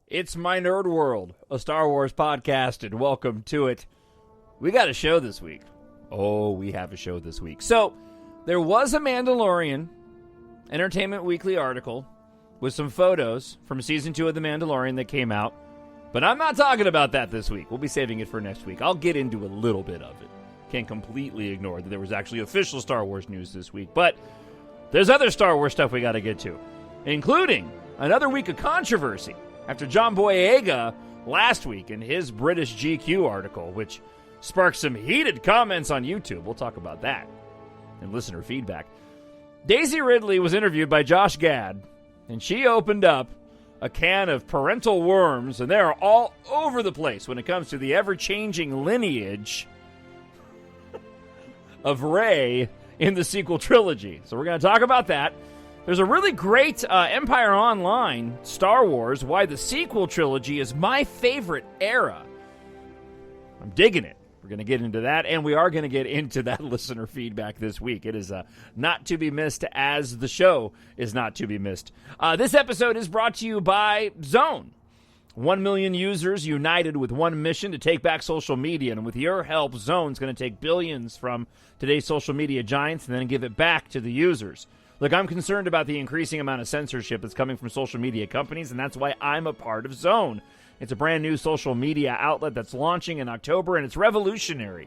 It's My Nerd World, a Star Wars podcast, and welcome to it. We got a show this week. Oh, we have a show this week. So, there was a Mandalorian Entertainment Weekly article with some photos from Season 2 of The Mandalorian that came out, but I'm not talking about that this week. We'll be saving it for next week. I'll get into a little bit of it. Can't completely ignore that there was actually official Star Wars news this week, but there's other Star Wars stuff we got to get to, including another week of controversy after John Boyega last week in his British GQ article, which sparked some heated comments on YouTube. We'll talk about that and listener feedback. Daisy Ridley was interviewed by Josh Gad, and she opened up a can of parental worms, and they're all over the place when it comes to the ever-changing lineage of Rey in the sequel trilogy. So we're going to talk about that. There's a really great Empire Online Star Wars, why the sequel trilogy is my favorite era. I'm digging it. We're going to get into that, and we are going to get into that listener feedback this week. It is not to be missed, as the show is not to be missed. This episode is brought to you by Zone. 1 million users united with one mission to take back social media, and with your help, Zone's going to take billions from today's social media giants and then give it back to the users. Look, I'm concerned about the increasing amount of censorship that's coming from social media companies, and that's why I'm a part of Zone. It's a brand new social media outlet that's launching in October, and it's revolutionary.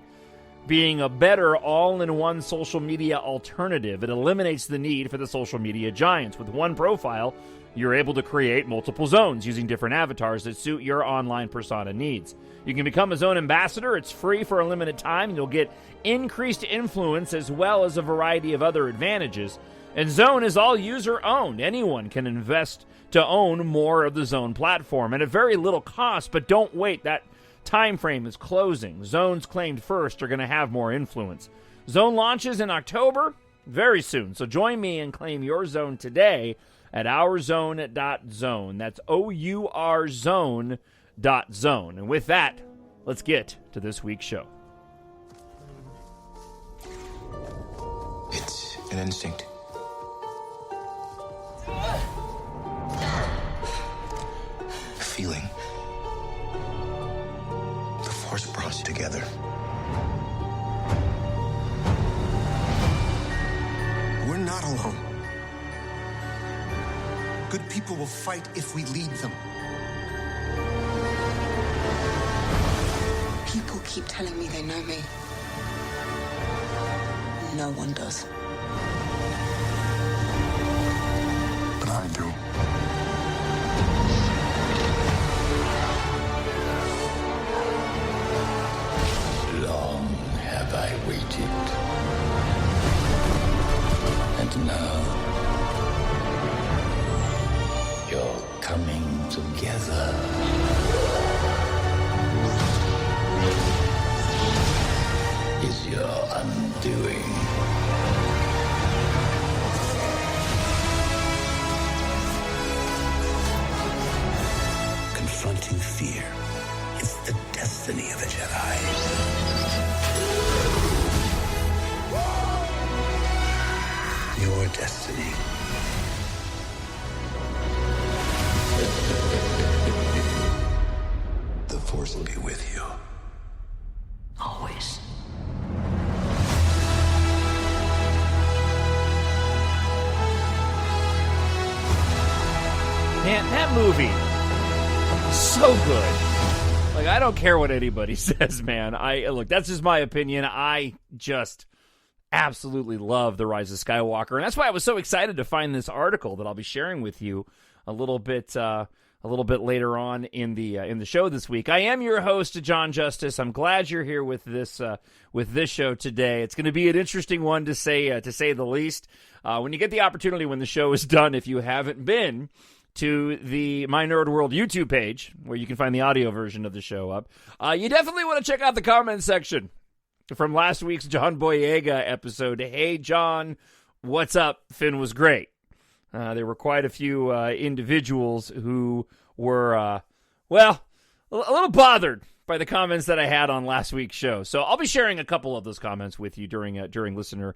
Being a better all-in-one social media alternative, it eliminates the need for the social media giants. With one profile, you're able to create multiple zones using different avatars that suit your online persona needs. You can become a Zone ambassador. It's free for a limited time, and you'll get increased influence as well as a variety of other advantages. And Zone is all user-owned. Anyone can invest to own more of the Zone platform and at very little cost, but don't wait. That time frame is closing. Zones claimed first are going to have more influence. Zone launches in October very soon, so join me and claim your Zone today at ourzone.zone. That's ourzone.zone. And with that, let's get to this week's show. It's an instinct. Feeling. The Force brought us together. We're not alone. Good people will fight if we lead them. People keep telling me they know me. No one does. But I do. Long have I waited. And now, you're coming together. Is your undoing. Confronting fear is the destiny of a Jedi. Your destiny. The Force will be with you. Always. Man, that movie, so good. Like, I don't care what anybody says, man. Look, that's just my opinion. I just absolutely love The Rise of Skywalker, and that's why I was so excited to find this article that I'll be sharing with you a little bit later on in the show this week. I am your host, John Justice. I'm glad you're here with this show today. It's going to be an interesting one to say the least. When you get the opportunity when the show is done, if you haven't been to the My Nerd World YouTube page, where you can find the audio version of the show up, you definitely want to check out the comment section from last week's John Boyega episode. Hey, John, what's up? Finn was great. There were quite a few individuals who were, a little bothered by the comments that I had on last week's show. So I'll be sharing a couple of those comments with you during listener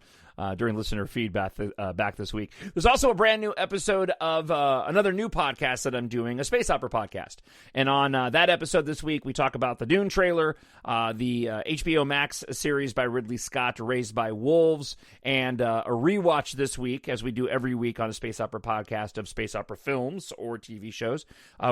during listener feedback back this week. There's also a brand new episode of another new podcast that I'm doing, a space opera podcast. And on that episode this week, we talk about the Dune trailer, the HBO Max series by Ridley Scott, Raised by Wolves, and a rewatch this week, as we do every week on a space opera podcast, of space opera films or TV shows.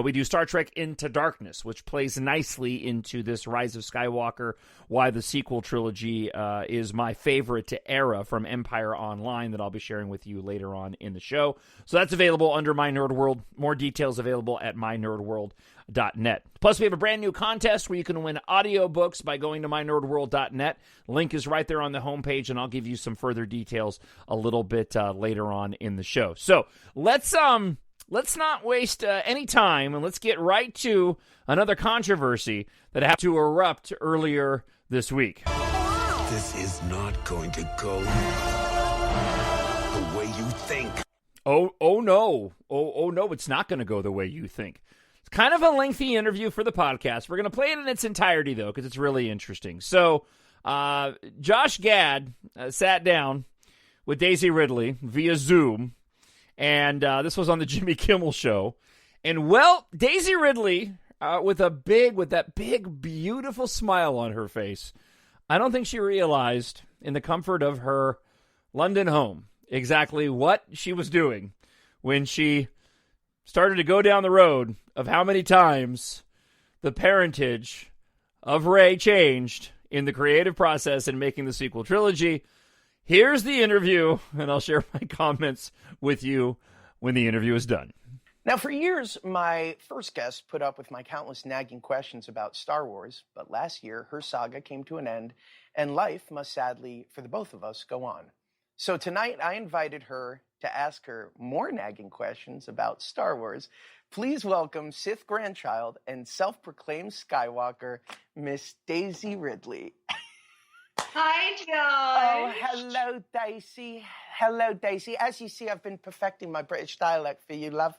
We do Star Trek Into Darkness, which plays nicely into this Rise of Skywalker, why the sequel trilogy is my favorite era from Empire Online that I'll be sharing with you later on in the show. So that's available under My Nerd World. More details available at mynerdworld.net. Plus, we have a brand new contest where you can win audiobooks by going to mynerdworld.net. Link is right there on the homepage, and I'll give you some further details a little bit later on in the show. So let's not waste any time, and let's get right to another controversy that had to erupt earlier this week. This is not going to go the way you think. Oh no, it's not going to go the way you think. It's kind of a lengthy interview for the podcast. We're going to play it in its entirety, though, because it's really interesting. So, Josh Gad sat down with Daisy Ridley via Zoom, and this was on the Jimmy Kimmel Show. And, well, Daisy Ridley, with that big, beautiful smile on her face, I don't think she realized, in the comfort of her London home, exactly what she was doing when she started to go down the road of how many times the parentage of Rey changed in the creative process in making the sequel trilogy. Here's the interview, and I'll share my comments with you when the interview is done. Now, for years, my first guest put up with my countless nagging questions about Star Wars, but last year, her saga came to an end, and life must sadly, for the both of us, go on. So tonight, I invited her to ask her more nagging questions about Star Wars. Please welcome Sith grandchild and self-proclaimed Skywalker, Miss Daisy Ridley. Hi, Josh. Oh, hello, Daisy. Hello, Daisy. As you see, I've been perfecting my British dialect for you, love.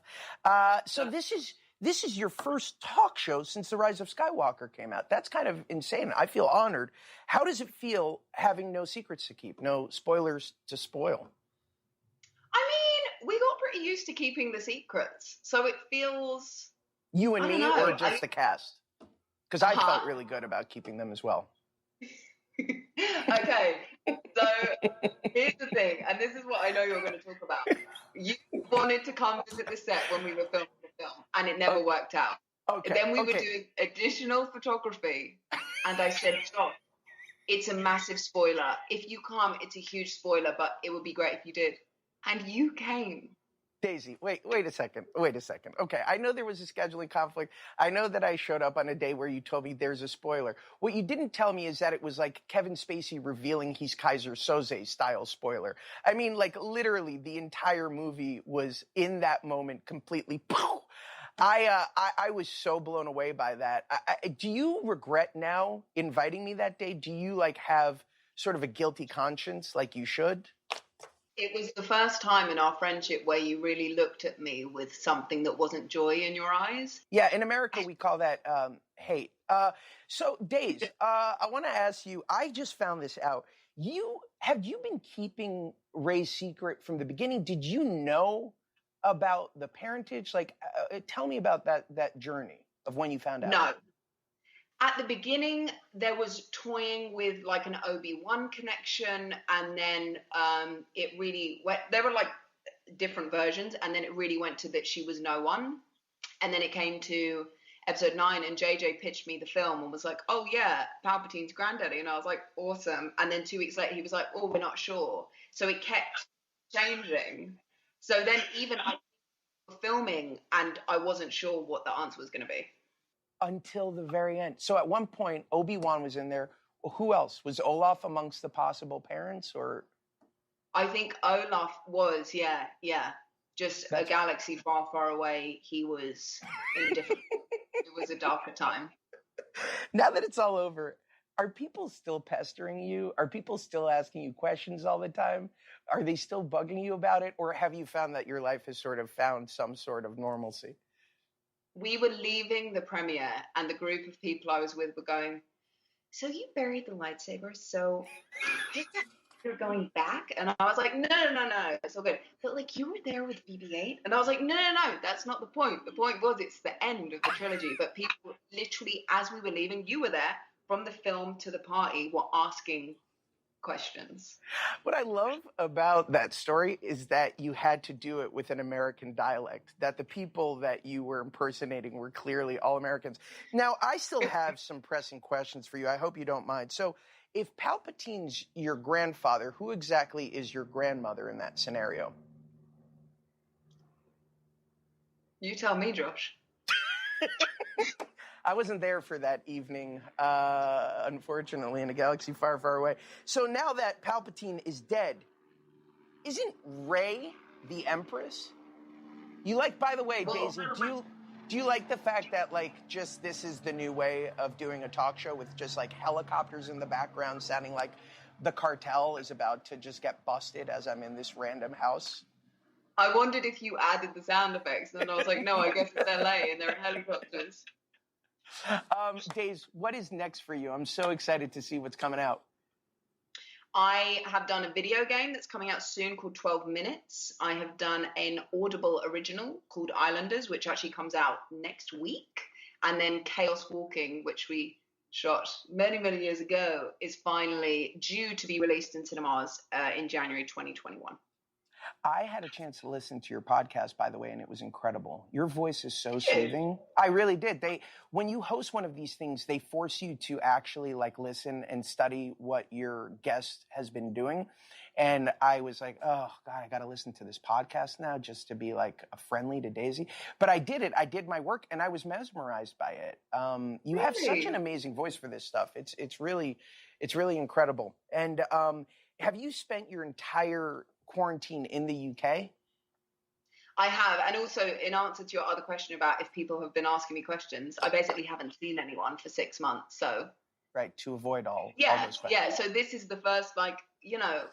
So this is your first talk show since The Rise of Skywalker came out. That's kind of insane. I feel honored. How does it feel having no secrets to keep, no spoilers to spoil? I mean, we got pretty used to keeping the secrets, so it feels... You and me, or just the cast? Because I felt Uh-huh. really good about keeping them as well. Okay, so here's the thing, and this is what I know you're going to talk about. You wanted to come visit the set when we were filming the film, and it never worked out. Okay. Then we were doing additional photography, and I said, John, it's a massive spoiler. If you come, it's a huge spoiler, but it would be great if you did. And you came. Daisy, wait a second. Okay, I know there was a scheduling conflict. I know that I showed up on a day where you told me there's a spoiler. What you didn't tell me is that it was like Kevin Spacey revealing he's Kaiser Soze style spoiler. I mean, like literally the entire movie was in that moment completely. I was so blown away by that. Do you regret now inviting me that day? Do you like have sort of a guilty conscience like you should? It was the first time in our friendship where you really looked at me with something that wasn't joy in your eyes. Yeah, in America, we call that hate. So, Days, I want to ask you, I just found this out. Have you been keeping Rey's secret from the beginning? Did you know about the parentage? Like, tell me about that journey of when you found out. No. At the beginning, there was toying with like an Obi-Wan connection, and then it really went, there were like different versions, and then it really went to that she was no one. And then it came to episode 9, and JJ pitched me the film and was like, oh yeah, Palpatine's granddaddy. And I was like, awesome. And then 2 weeks later, he was like, oh, we're not sure. So it kept changing. So then even I was filming, and I wasn't sure what the answer was going to be. Until the very end. So at one point, Obi-Wan was in there. Who else? Was Olaf amongst the possible parents, or? I think Olaf was, yeah. Just a galaxy far, far away. He was in a different, it was a darker time. Now that it's all over, are people still pestering you? Are people still asking you questions all the time? Are they still bugging you about it? Or have you found that your life has sort of found some sort of normalcy? We were leaving the premiere, and the group of people I was with were going, so you buried the lightsaber, so you're going back? And I was like, no, it's all good. But like, you were there with BB-8? And I was like, no, that's not the point. The point was it's the end of the trilogy. But people literally, as we were leaving, you were there from the film to the party, were asking questions. What I love about that story is that you had to do it with an American dialect, that the people that you were impersonating were clearly all Americans. Now, I still have some pressing questions for you. I hope you don't mind. So, if Palpatine's your grandfather, who exactly is your grandmother in that scenario? You tell me, Josh. I wasn't there for that evening, unfortunately, in a galaxy far, far away. So now that Palpatine is dead, isn't Rey the Empress? You like, by the way, Daisy, do you like the fact that, like, just this is the new way of doing a talk show with just, like, helicopters in the background sounding like the cartel is about to just get busted as I'm in this random house? I wondered if you added the sound effects, and then I was like, no, I guess it's LA and they're in helicopters. Days, what is next for you? I'm so excited to see what's coming out. I have done a video game that's coming out soon called 12 Minutes. I have done an Audible original called Islanders, which actually comes out next week. And then Chaos Walking, which we shot many, many years ago, is finally due to be released in cinemas in January 2021. I had a chance to listen to your podcast, by the way, and it was incredible. Your voice is so soothing. I really did. When you host one of these things, they force you to actually like listen and study what your guest has been doing. And I was like, oh God, I got to listen to this podcast now just to be like friendly to Daisy. But I did it. I did my work and I was mesmerized by it. You have such an amazing voice for this stuff. It's really incredible. And have you spent your entire quarantine in the UK? I have, and also in answer to your other question about if people have been asking me questions, I basically haven't seen anyone for 6 months, so right, to avoid all those questions. Yeah, so this is the first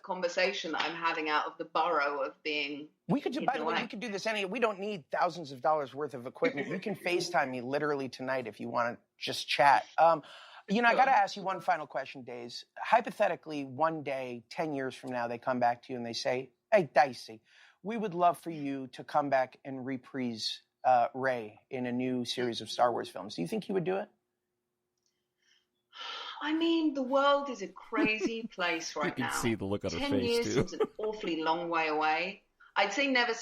conversation that I'm having out of the burrow of being we could do this we don't need thousands of dollars worth of equipment. You can FaceTime me literally tonight if you want to just chat. I got to ask you one final question, Days. Hypothetically, one day, 10 years from now, they come back to you and they say, hey, Dicey, we would love for you to come back and reprise Rey in a new series of Star Wars films. Do you think you would do it? I mean, the world is a crazy place right now. You can see the look on her 10 face, years too. seems an awfully long way away. I'd say never,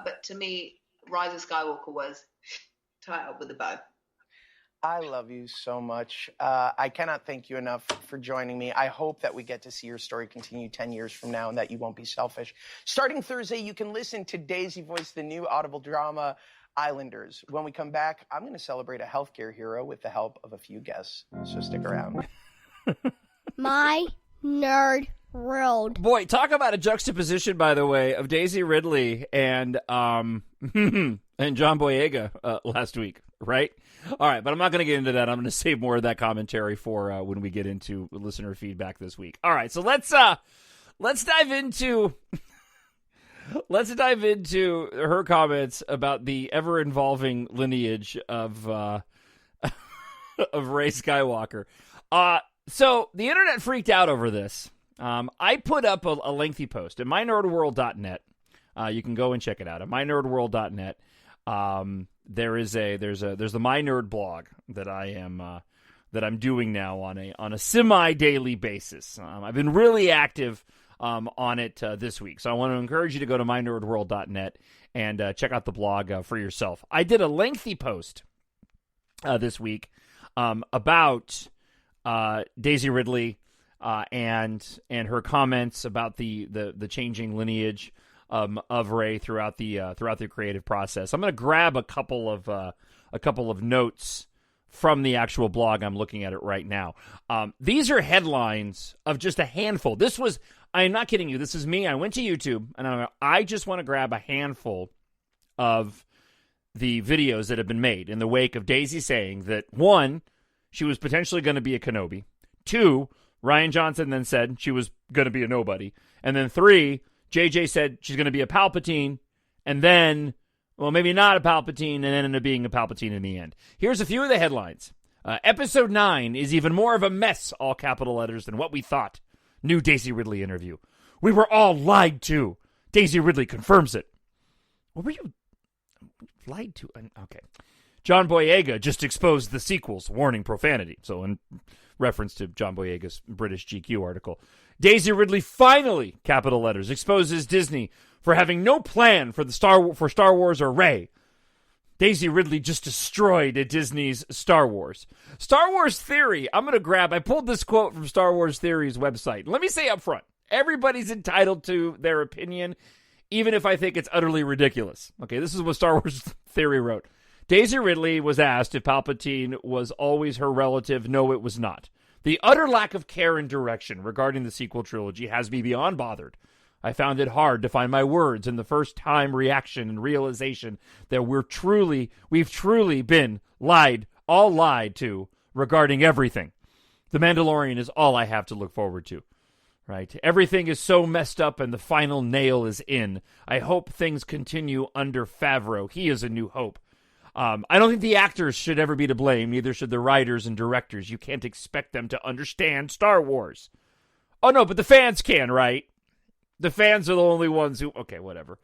but to me, Rise of Skywalker was tied up with a bow. I love you so much. I cannot thank you enough for joining me. I hope that we get to see your story continue 10 years from now and that you won't be selfish. Starting Thursday, you can listen to Daisy voice the new Audible drama, Islanders. When we come back, I'm going to celebrate a healthcare hero with the help of a few guests. So stick around. My Nerd World. Boy, talk about a juxtaposition, by the way, of Daisy Ridley and John Boyega last week, right? All right, but I'm not going to get into that. I'm going to save more of that commentary for when we get into listener feedback this week. All right, so let's dive into her comments about the ever-involving lineage of of Rey Skywalker. So the internet freaked out over this. I put up a lengthy post at mynerdworld.net. You can go and check it out at mynerdworld.net. There's the My Nerd blog that I'm doing now on a semi-daily basis. I've been really active on it this week, so I want to encourage you to go to mynerdworld.net and check out the blog for yourself. I did a lengthy post this week about Daisy Ridley and her comments about the changing lineage of Rey throughout the creative process. I'm going to grab a couple of notes from the actual blog. I'm looking at it right now. These are headlines of just a handful. I'm not kidding you. This is me. I went to YouTube and I just want to grab a handful of the videos that have been made in the wake of Daisy saying that, 1, she was potentially going to be a Kenobi. 2, Rian Johnson then said she was going to be a nobody. And then 3, JJ said she's going to be a Palpatine, and then, well, maybe not a Palpatine, and then ended up being a Palpatine in the end. Here's a few of the headlines. Episode 9 is even more of a mess, all capital letters, than what we thought. New Daisy Ridley interview. We were all lied to. Daisy Ridley confirms it. What were you lied to? Okay. John Boyega just exposed the sequels, warning profanity. So in reference to John Boyega's British GQ article. Daisy Ridley finally, capital letters, exposes Disney for having no plan for Star Wars or Rey. Daisy Ridley just destroyed Disney's Star Wars. Star Wars Theory, I pulled this quote from Star Wars Theory's website. Let me say up front, everybody's entitled to their opinion, even if I think it's utterly ridiculous. Okay, this is what Star Wars Theory wrote. Daisy Ridley was asked if Palpatine was always her relative. No, it was not. The utter lack of care and direction regarding the sequel trilogy has me beyond bothered. I found it hard to find my words in the first-time reaction and realization that we've truly been lied to regarding everything. The Mandalorian is all I have to look forward to. Right? Everything is so messed up and the final nail is in. I hope things continue under Favreau. He is a new hope. I don't think the actors should ever be to blame. Neither should the writers and directors. You can't expect them to understand Star Wars. Oh, no, but the fans can, right? The fans are the only ones who... Okay, whatever.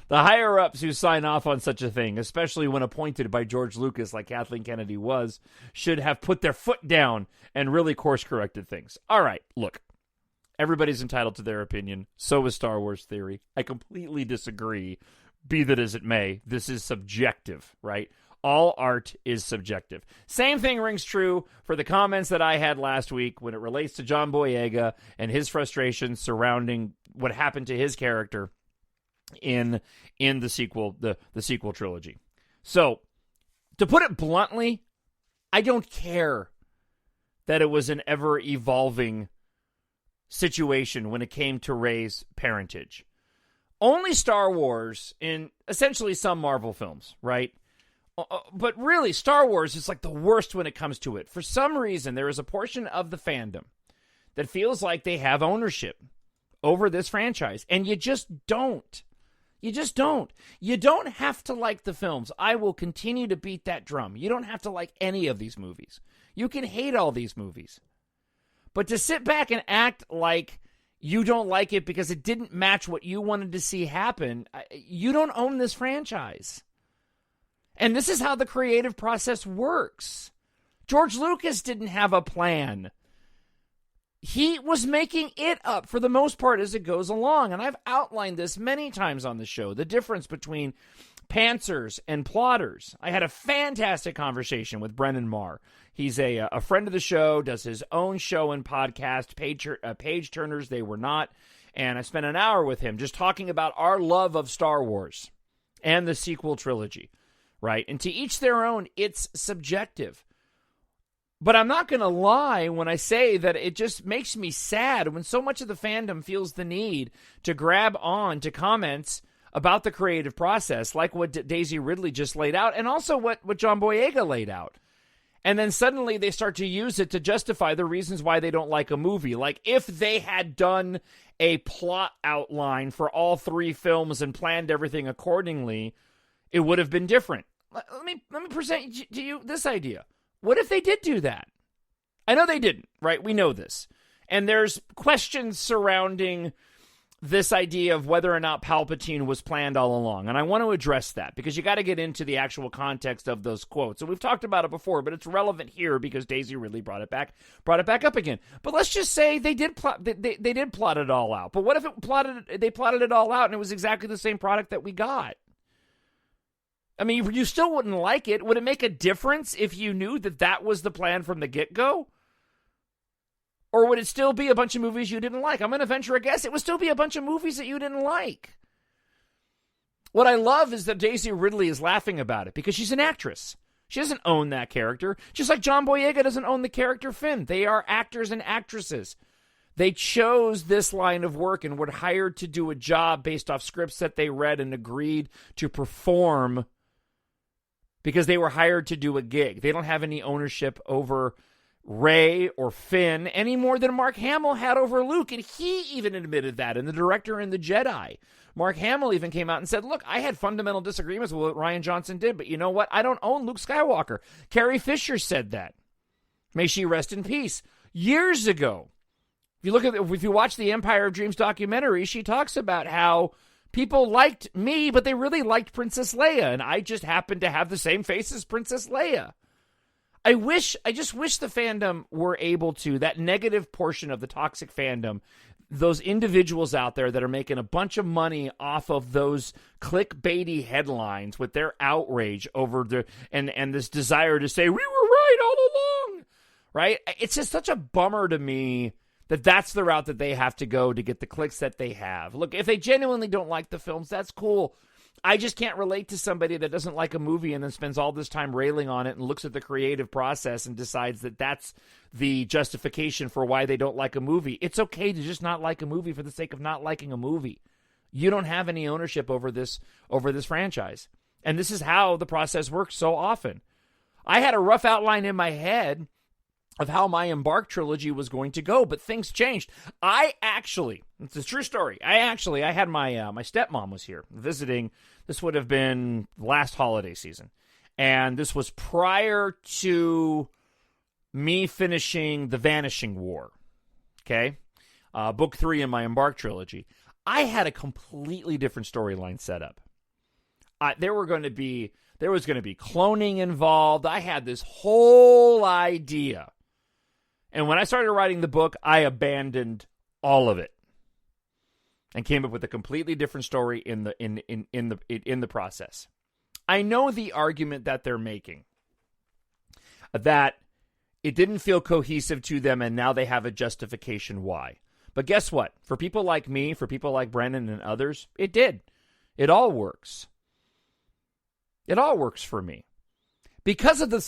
The higher-ups who sign off on such a thing, especially when appointed by George Lucas like Kathleen Kennedy was, should have put their foot down and really course-corrected things. All right, look. Everybody's entitled to their opinion. So is Star Wars Theory. I completely disagree. Be that as it may, this is subjective, right? All art is subjective. Same thing rings true for the comments that I had last week when it relates to John Boyega and his frustrations surrounding what happened to his character in the sequel, the sequel trilogy. So, to put it bluntly, I don't care that it was an ever-evolving situation when it came to Rey's parentage. Only Star Wars in essentially some Marvel films, right? But really, Star Wars is like the worst when it comes to it. For some reason, there is a portion of the fandom that feels like they have ownership over this franchise, and you just don't. You just don't. You don't have to like the films. I will continue to beat that drum. You don't have to like any of these movies. You can hate all these movies. But to sit back and act like you don't like it because it didn't match what you wanted to see happen, you don't own this franchise. And this is how the creative process works. George Lucas didn't have a plan. He was making it up for the most part as it goes along. And I've outlined this many times on the show, the difference between pantsers and plotters. I had a fantastic conversation with Brennan Marr. He's a friend of the show, does his own show and podcast, Page Turners They Were Not. And I spent an hour with him just talking about our love of Star Wars and the sequel trilogy, right? And to each their own, it's subjective. But I'm not going to lie when I say that it just makes me sad when so much of the fandom feels the need to grab on to comments about the creative process, like what Daisy Ridley just laid out, and also what John Boyega laid out. And then suddenly they start to use it to justify the reasons why they don't like a movie. Like if they had done a plot outline for all three films and planned everything accordingly, it would have been different. Let me present to you this idea. What if they did do that? I know they didn't, right? We know this. And there's questions surrounding this idea of whether or not Palpatine was planned all along. And I want to address that because you got to get into the actual context of those quotes. And we've talked about it before, but it's relevant here because Daisy Ridley brought it back up again. But let's just say they did plot it all out. But what if they plotted it all out and it was exactly the same product that we got? I mean, you still wouldn't like it. Would it make a difference if you knew that was the plan from the get-go? Or would it still be a bunch of movies you didn't like? I'm going to venture a guess. It would still be a bunch of movies that you didn't like. What I love is that Daisy Ridley is laughing about it because she's an actress. She doesn't own that character. Just like John Boyega doesn't own the character Finn. They are actors and actresses. They chose this line of work and were hired to do a job based off scripts that they read and agreed to perform because they were hired to do a gig. They don't have any ownership over Rey or Finn any more than Mark Hamill had over Luke, and he even admitted that in The Director and the Jedi. Mark Hamill even came out and said, look, I had fundamental disagreements with what Rian Johnson did, but you know what? I don't own Luke Skywalker. Carrie Fisher said that. May she rest in peace. Years ago. If you watch the Empire of Dreams documentary, she talks about how people liked me, but they really liked Princess Leia, and I just happened to have the same face as Princess Leia. I just wish the fandom were able to, that negative portion of the toxic fandom, those individuals out there that are making a bunch of money off of those clickbaity headlines with their outrage over and this desire to say, we were right all along, right? It's just such a bummer to me that that's the route that they have to go to get the clicks that they have. Look, if they genuinely don't like the films, that's cool. I just can't relate to somebody that doesn't like a movie and then spends all this time railing on it and looks at the creative process and decides that that's the justification for why they don't like a movie. It's okay to just not like a movie for the sake of not liking a movie. You don't have any ownership over this franchise. And this is how the process works so often. I had a rough outline in my head of how my EMBARK trilogy was going to go, but things changed. It's a true story. I had my stepmom was here visiting. This would have been last holiday season. And this was prior to me finishing The Vanishing War. Okay? Book 3 in my EMBARK trilogy. I had a completely different storyline set up. There was going to be cloning involved. I had this whole idea. And when I started writing the book, I abandoned all of it and came up with a completely different story in the process. I know the argument that they're making, that it didn't feel cohesive to them, and now they have a justification why. But guess what? For people like me, for people like Brennan and others, it did. It all works. It all works for me. Because of the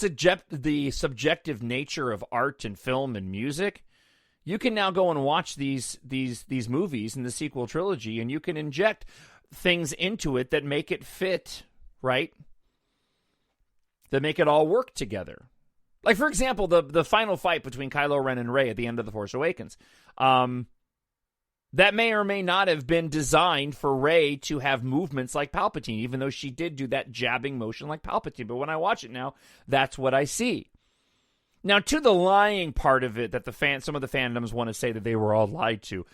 subjective nature of art and film and music, you can now go and watch these movies in the sequel trilogy, and you can inject things into it that make it fit, right? That make it all work together. Like, for example, the final fight between Kylo Ren and Rey at the end of The Force Awakens. That may or may not have been designed for Rey to have movements like Palpatine, even though she did do that jabbing motion like Palpatine. But when I watch it now, that's what I see. Now, to the lying part of it that some of the fandoms want to say that they were all lied to.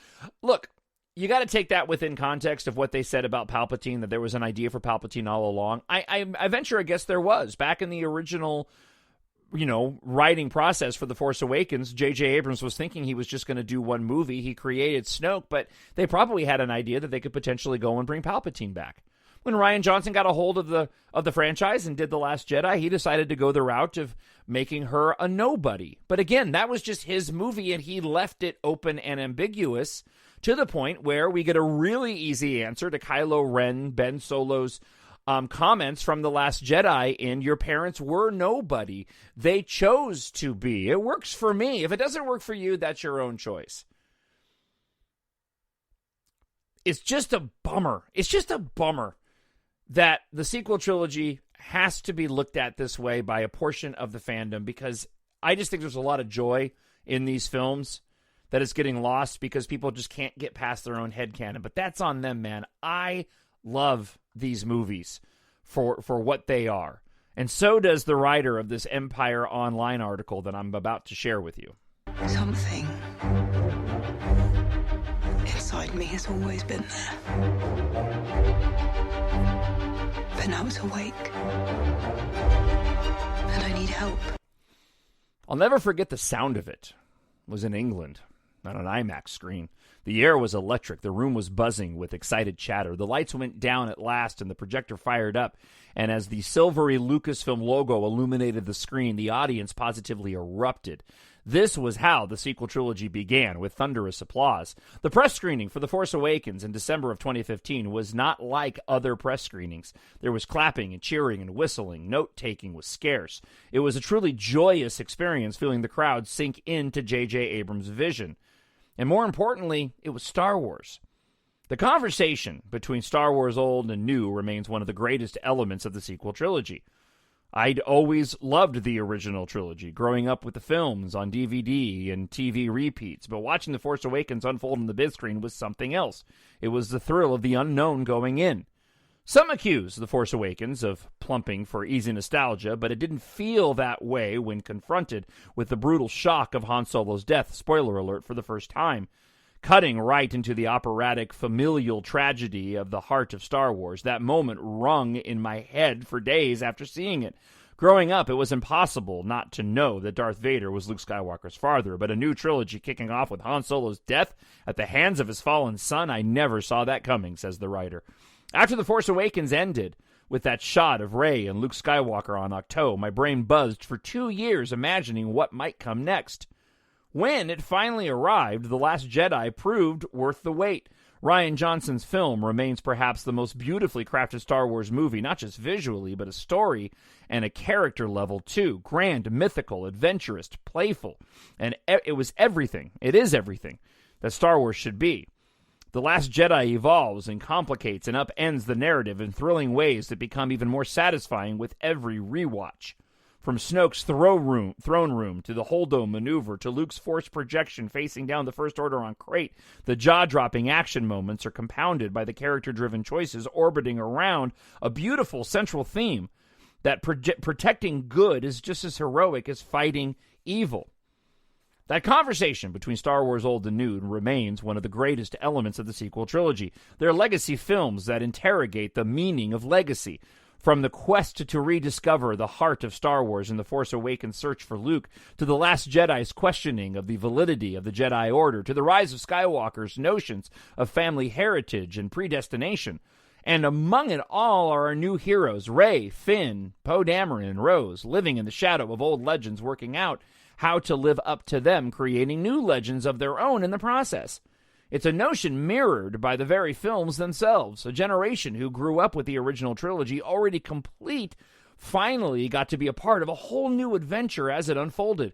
Look, you got to take that within context of what they said about Palpatine, that there was an idea for Palpatine all along. I venture, I guess there was. Back in the original writing process for The Force Awakens, J.J. Abrams was thinking he was just going to do one movie. He created Snoke, but they probably had an idea that they could potentially go and bring Palpatine back. When Rian Johnson got a hold of the franchise and did The Last Jedi, he decided to go the route of making her a nobody. But again, that was just his movie, and he left it open and ambiguous to the point where we get a really easy answer to Kylo Ren, Ben Solo's comments from The Last Jedi in your parents were nobody. They chose to be. It works for me. If it doesn't work for you, that's your own choice. It's just a bummer. It's just a bummer that the sequel trilogy has to be looked at this way by a portion of the fandom, because I just think there's a lot of joy in these films that is getting lost because people just can't get past their own headcanon. But that's on them, man. I love these movies for what they are. And so does the writer of this Empire Online article that I'm about to share with you. Something inside me has always been there. But now it's awake. And I need help. I'll never forget the sound of it. It was in England, on an IMAX screen. The air was electric. The room was buzzing with excited chatter. The lights went down at last, and the projector fired up. And as the silvery Lucasfilm logo illuminated the screen, the audience positively erupted. This was how the sequel trilogy began, with thunderous applause. The press screening for The Force Awakens in December of 2015 was not like other press screenings. There was clapping and cheering and whistling. Note-taking was scarce. It was a truly joyous experience, feeling the crowd sink into J.J. Abrams' vision. And more importantly, it was Star Wars. The conversation between Star Wars old and new remains one of the greatest elements of the sequel trilogy. I'd always loved the original trilogy, growing up with the films on DVD and TV repeats, but watching The Force Awakens unfold on the big screen was something else. It was the thrill of the unknown going in. Some accuse The Force Awakens of plumping for easy nostalgia, but it didn't feel that way when confronted with the brutal shock of Han Solo's death, spoiler alert, for the first time, cutting right into the operatic familial tragedy of the heart of Star Wars. That moment rung in my head for days after seeing it. Growing up, it was impossible not to know that Darth Vader was Luke Skywalker's father, but a new trilogy kicking off with Han Solo's death at the hands of his fallen son, I never saw that coming, says the writer. After The Force Awakens ended with that shot of Rey and Luke Skywalker on Ahch-To, my brain buzzed for 2 years imagining what might come next. When it finally arrived, The Last Jedi proved worth the wait. Rian Johnson's film remains perhaps the most beautifully crafted Star Wars movie, not just visually, but a story and a character level too. Grand, mythical, adventurous, playful, and it was everything. It is everything that Star Wars should be. The Last Jedi evolves and complicates and upends the narrative in thrilling ways that become even more satisfying with every rewatch. From Snoke's throne room to the Holdo maneuver to Luke's force projection facing down the First Order on Crate, the jaw-dropping action moments are compounded by the character-driven choices orbiting around a beautiful central theme that protecting good is just as heroic as fighting evil. That conversation between Star Wars Old and New remains one of the greatest elements of the sequel trilogy. They're legacy films that interrogate the meaning of legacy. From the quest to rediscover the heart of Star Wars in The Force Awakens' search for Luke, to The Last Jedi's questioning of the validity of the Jedi Order, to the rise of Skywalker's notions of family heritage and predestination. And among it all are our new heroes, Rey, Finn, Poe Dameron, and Rose, living in the shadow of old legends, working out how to live up to them, creating new legends of their own in the process. It's a notion mirrored by the very films themselves. A generation who grew up with the original trilogy, already complete, finally got to be a part of a whole new adventure as it unfolded.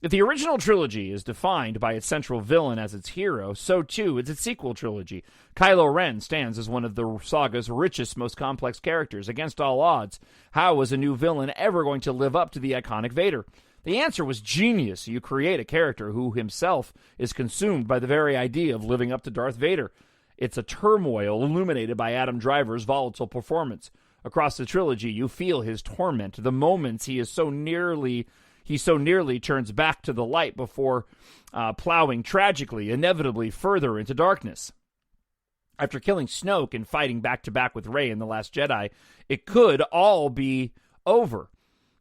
If the original trilogy is defined by its central villain as its hero, so too is its sequel trilogy. Kylo Ren stands as one of the saga's richest, most complex characters. Against all odds, how was a new villain ever going to live up to the iconic Vader? The answer was genius. You create a character who himself is consumed by the very idea of living up to Darth Vader. It's a turmoil illuminated by Adam Driver's volatile performance. Across the trilogy, you feel his torment, the moments he so nearly turns back to the light before plowing tragically, inevitably further into darkness. After killing Snoke and fighting back-to-back with Rey in The Last Jedi, it could all be over.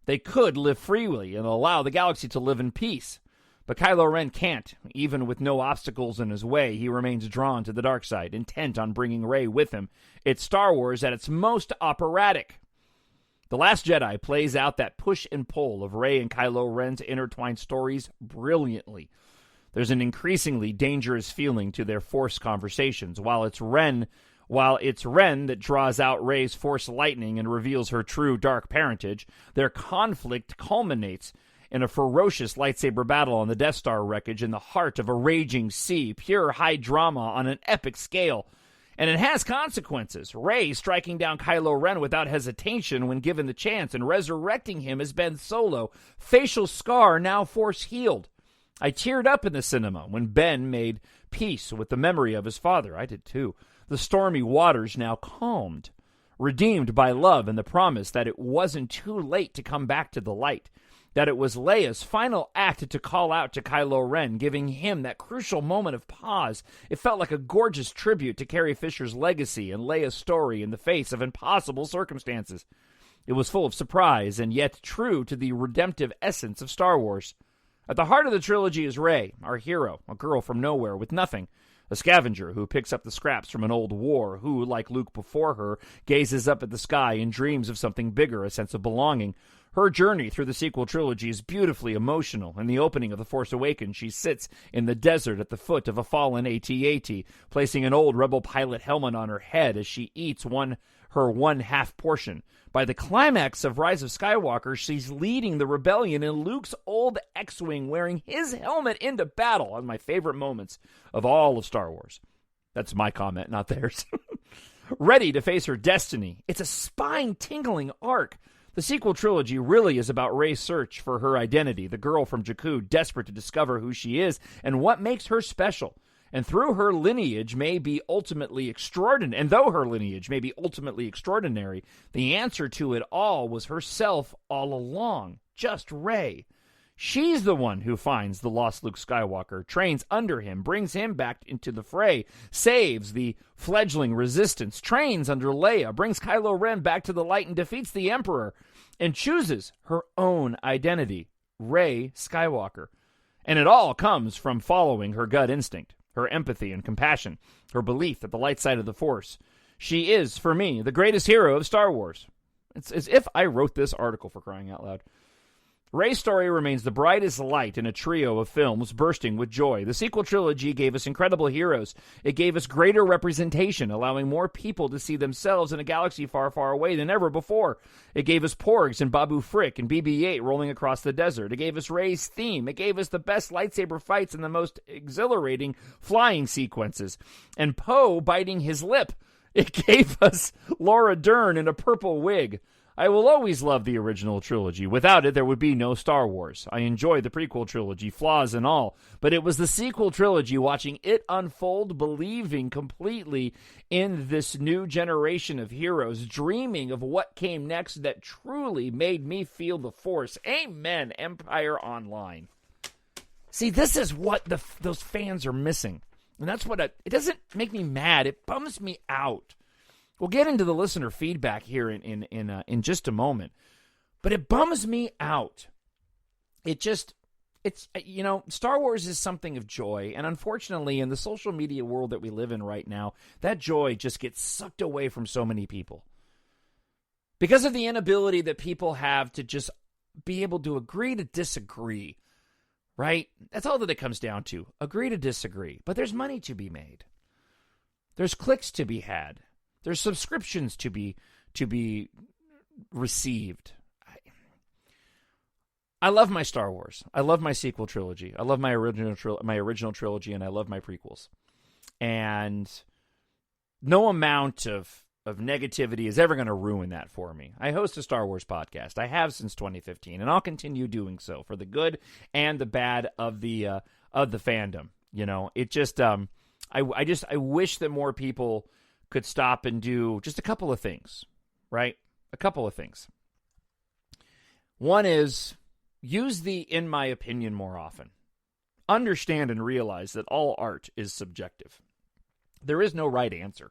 They could live freely and allow the galaxy to live in peace. But Kylo Ren can't. Even with no obstacles in his way, he remains drawn to the dark side, intent on bringing Rey with him. It's Star Wars at its most operatic. The Last Jedi plays out that push and pull of Rey and Kylo Ren's intertwined stories brilliantly. There's an increasingly dangerous feeling to their Force conversations, while it's Ren that draws out Rey's Force lightning and reveals her true dark parentage. Their conflict culminates in a ferocious lightsaber battle on the Death Star wreckage in the heart of a raging sea, pure high drama on an epic scale. And it has consequences. Rey striking down Kylo Ren without hesitation when given the chance and resurrecting him as Ben Solo, facial scar now Force healed. I teared up in the cinema when Ben made peace with the memory of his father. I did too. The stormy waters now calmed, redeemed by love and the promise that it wasn't too late to come back to the light, that it was Leia's final act to call out to Kylo Ren, giving him that crucial moment of pause. It felt like a gorgeous tribute to Carrie Fisher's legacy and Leia's story in the face of impossible circumstances. It was full of surprise and yet true to the redemptive essence of Star Wars. At the heart of the trilogy is Rey, our hero, a girl from nowhere with nothing. A scavenger who picks up the scraps from an old war, who, like Luke before her, gazes up at the sky and dreams of something bigger, a sense of belonging. Her journey through the sequel trilogy is beautifully emotional. In the opening of The Force Awakens, she sits in the desert at the foot of a fallen AT-AT, placing an old rebel pilot helmet on her head as she eats her one-half portion. By the climax of Rise of Skywalker, she's leading the rebellion in Luke's old X-Wing, wearing his helmet into battle. One of my favorite moments of all of Star Wars. That's my comment, not theirs. Ready to face her destiny. It's a spine-tingling arc. The sequel trilogy really is about Rey's search for her identity, the girl from Jakku desperate to discover who she is and what makes her special. And through her lineage may be ultimately extraordinary, and though her lineage may be ultimately extraordinary, the answer to it all was herself all along, just Rey. She's the one who finds the lost Luke Skywalker, trains under him, brings him back into the fray, saves the fledgling resistance, trains under Leia, brings Kylo Ren back to the light and defeats the Emperor, and chooses her own identity, Rey Skywalker. And it all comes from following her gut instinct, her empathy and compassion, her belief at the light side of the Force. She is, for me, the greatest hero of Star Wars. It's as if I wrote this article, for crying out loud. Rey's story remains the brightest light in a trio of films bursting with joy. The sequel trilogy gave us incredible heroes. It gave us greater representation, allowing more people to see themselves in a galaxy far, far away than ever before. It gave us Porgs and Babu Frick and BB-8 rolling across the desert. It gave us Rey's theme. It gave us the best lightsaber fights and the most exhilarating flying sequences. And Poe biting his lip. It gave us Laura Dern in a purple wig. I will always love the original trilogy. Without it, there would be no Star Wars. I enjoy the prequel trilogy, flaws and all. But it was the sequel trilogy, watching it unfold, believing completely in this new generation of heroes, dreaming of what came next, that truly made me feel the Force. Amen, Empire Online. See, this is what those fans are missing. And that's what it doesn't make me mad. It bums me out. We'll get into the listener feedback here in just a moment, but it bums me out. It's Star Wars is something of joy, and unfortunately, in the social media world that we live in right now, that joy just gets sucked away from so many people because of the inability that people have to just be able to agree to disagree. Right? That's all that it comes down to. Agree to disagree, but there's money to be made. There's clicks to be had. There's subscriptions to be received. I love my Star Wars. I love my sequel trilogy. I love my original trilogy, and I love my prequels. And no amount of negativity is ever going to ruin that for me. I host a Star Wars podcast. I have since 2015, and I'll continue doing so for the good and the bad of the fandom. You know, it just I wish that more people could stop and do just a couple of things, right? A couple of things. One is use the "in my opinion" more often. Understand and realize that all art is subjective. There is no right answer.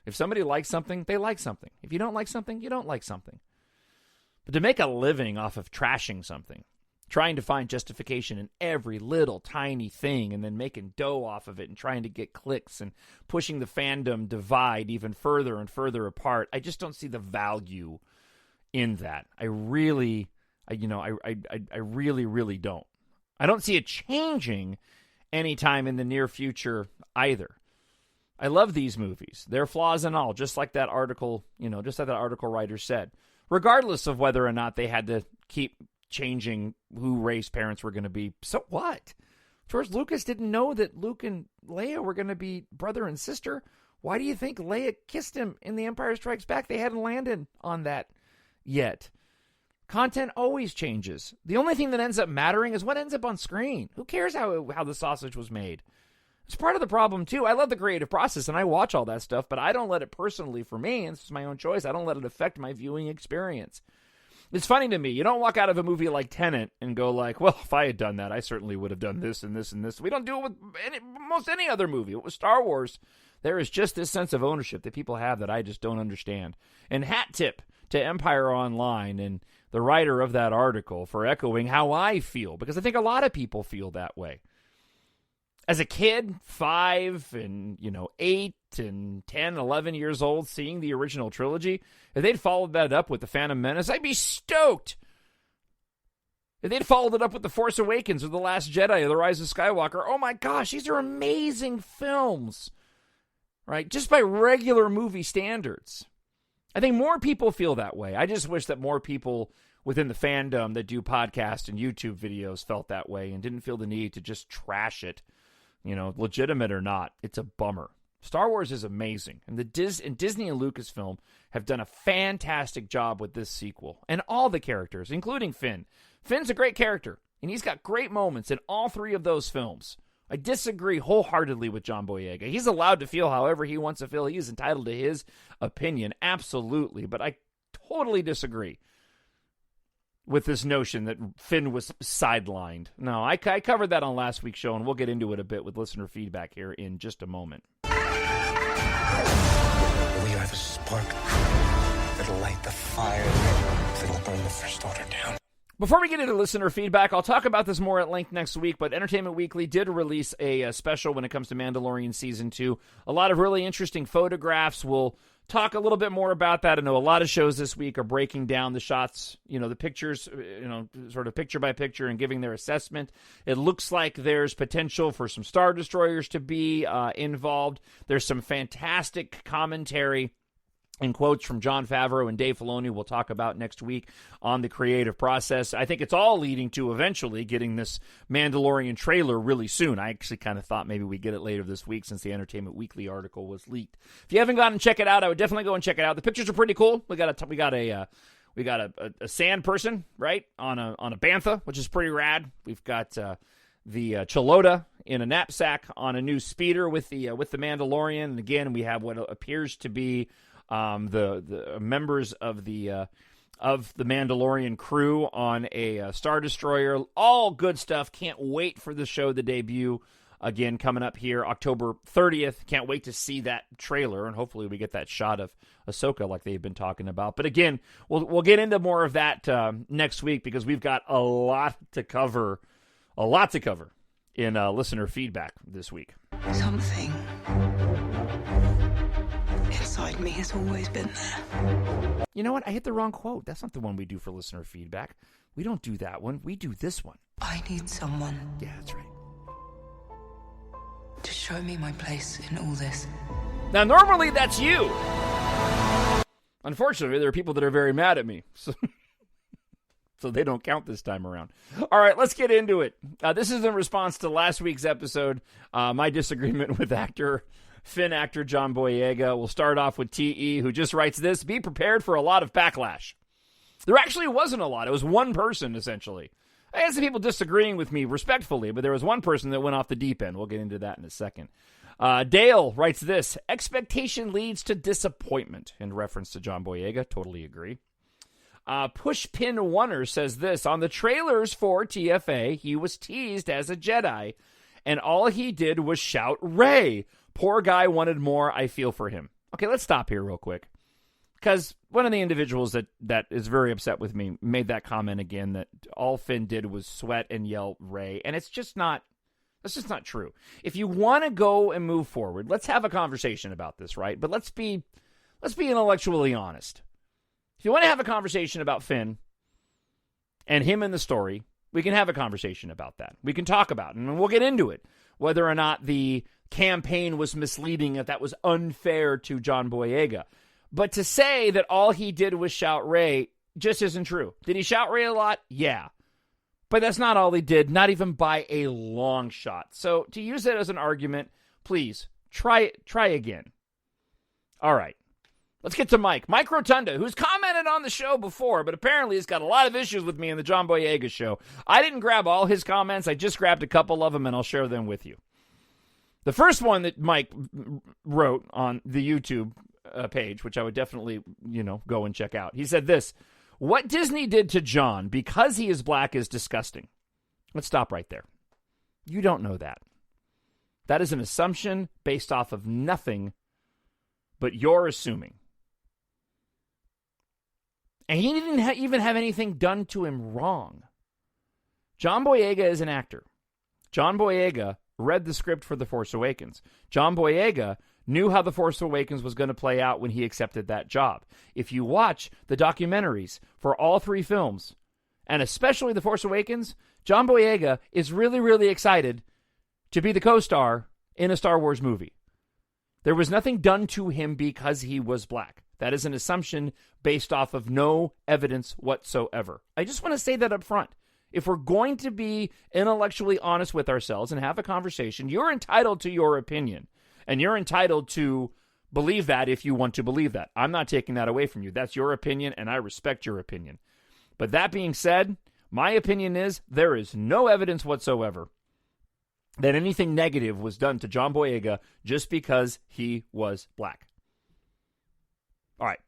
If somebody likes something, they like something. If you don't like something, you don't like something. But to make a living off of trashing something, trying to find justification in every little tiny thing and then making dough off of it and trying to get clicks and pushing the fandom divide even further and further apart, I just don't see the value in that. I really don't. I don't see it changing anytime in the near future either. I love these movies. Their flaws and all, just like that article, just like that article writer said. Regardless of whether or not they had to keep changing who Rey's parents were going to be. So what? George Lucas didn't know that Luke and Leia were going to be brother and sister. Why do you think Leia kissed him in The Empire Strikes Back? They hadn't landed on that yet. Content always changes. The only thing that ends up mattering is what ends up on screen. Who cares how the sausage was made? It's part of the problem, too. I love the creative process, and I watch all that stuff, but I don't let it personally, for me, and this is my own choice, I don't let it affect my viewing experience. It's funny to me. You don't walk out of a movie like Tenet and go like, well, if I had done that, I certainly would have done this and this and this. We don't do it with most any other movie. With Star Wars, there is just this sense of ownership that people have that I just don't understand. And hat tip to Empire Online and the writer of that article for echoing how I feel, because I think a lot of people feel that way. As a kid, 5 and 8 and 10, 11 years old, seeing the original trilogy, if they'd followed that up with The Phantom Menace, I'd be stoked. If they'd followed it up with The Force Awakens or The Last Jedi or The Rise of Skywalker, oh my gosh, these are amazing films, right? Just by regular movie standards. I think more people feel that way. I just wish that more people within the fandom that do podcasts and YouTube videos felt that way and didn't feel the need to just trash it. Legitimate or not, it's a bummer. Star Wars is amazing, and Disney and Lucasfilm have done a fantastic job with this sequel, and all the characters, including Finn. Finn's a great character, and he's got great moments in all 3 of those films. I disagree wholeheartedly with John Boyega. He's allowed to feel however he wants to feel. He is entitled to his opinion, absolutely. But I totally disagree with this notion that Finn was sidelined. No, I covered that on last week's show, and we'll get into it a bit with listener feedback here in just a moment. We have a spark that'll light the fire that'll burn the First Order down. Before we get into listener feedback, I'll talk about this more at length next week, but Entertainment Weekly did release a special when it comes to Mandalorian Season 2. A lot of really interesting photographs. We'll talk a little bit more about that. I know a lot of shows this week are breaking down the shots, the pictures, sort of picture by picture and giving their assessment. It looks like there's potential for some Star Destroyers to be involved. There's some fantastic commentary and quotes from Jon Favreau and Dave Filoni we'll talk about next week on the creative process. I think it's all leading to eventually getting this Mandalorian trailer really soon. I actually kind of thought maybe we'd get it later this week since the Entertainment Weekly article was leaked. If you haven't gone and check it out, I would definitely go and check it out. The pictures are pretty cool. We got a sand person, right, on a bantha, which is pretty rad. We've got the Chilota in a knapsack on a new speeder with the Mandalorian, and again we have what appears to be the members of the Mandalorian crew on a Star Destroyer. All good stuff. Can't wait for the show to debut again coming up here October 30th. Can't wait to see that trailer, and hopefully we get that shot of Ahsoka like they've been talking about. But again, we'll get into more of that next week because we've got a lot to cover in listener feedback this week. Something inside me has always been there. You know what? I hit the wrong quote. That's not the one we do for listener feedback. We don't do that one. We do this one. I need someone Yeah, that's right. to show me my place in all this. Now, normally that's you. Unfortunately, there are people that are very mad at me. So they don't count this time around. All right, let's get into it. This is in response to last week's episode, my disagreement with Finn actor John Boyega. We'll start off with T.E., who just writes this: be prepared for a lot of backlash. There actually wasn't a lot. It was one person, essentially. I had some people disagreeing with me respectfully, but there was one person that went off the deep end. We'll get into that in a second. Dale writes this: expectation leads to disappointment, in reference to John Boyega. Totally agree. Pushpin Oneer says this: on the trailers for TFA, he was teased as a Jedi, and all he did was shout Rey. Poor guy wanted more. I feel for him. Okay, let's stop here real quick, because one of the individuals that is very upset with me made that comment again, that all Finn did was sweat and yell Rey, and it's just not true. If you want to go and move forward, let's have a conversation about this, right? But let's be intellectually honest. If you want to have a conversation about Finn and him in the story, we can have a conversation about that. We can talk about it, and we'll get into it, whether or not the campaign was misleading, if that was unfair to John Boyega. But to say that all he did was shout Rey just isn't true. Did he shout Rey a lot? Yeah. But that's not all he did, not even by a long shot. So to use it as an argument, please, try again. All right. Let's get to Mike. Mike Rotunda, who's commented on the show before, but apparently has got a lot of issues with me in the John Boyega show. I didn't grab all his comments. I just grabbed a couple of them, and I'll share them with you. The first one that Mike wrote on the YouTube page, which I would definitely, go and check out. He said this: what Disney did to John because he is black is disgusting. Let's stop right there. You don't know that. That is an assumption based off of nothing but you're assuming. And he didn't even have anything done to him wrong. John Boyega is an actor. John Boyega read the script for The Force Awakens. John Boyega knew how The Force Awakens was going to play out when he accepted that job. If you watch the documentaries for all three films, and especially The Force Awakens, John Boyega is really, really excited to be the co-star in a Star Wars movie. There was nothing done to him because he was black. That is an assumption based off of no evidence whatsoever. I just want to say that up front. If we're going to be intellectually honest with ourselves and have a conversation, you're entitled to your opinion. And you're entitled to believe that if you want to believe that. I'm not taking that away from you. That's your opinion, and I respect your opinion. But that being said, my opinion is there is no evidence whatsoever that anything negative was done to John Boyega just because he was black. All right.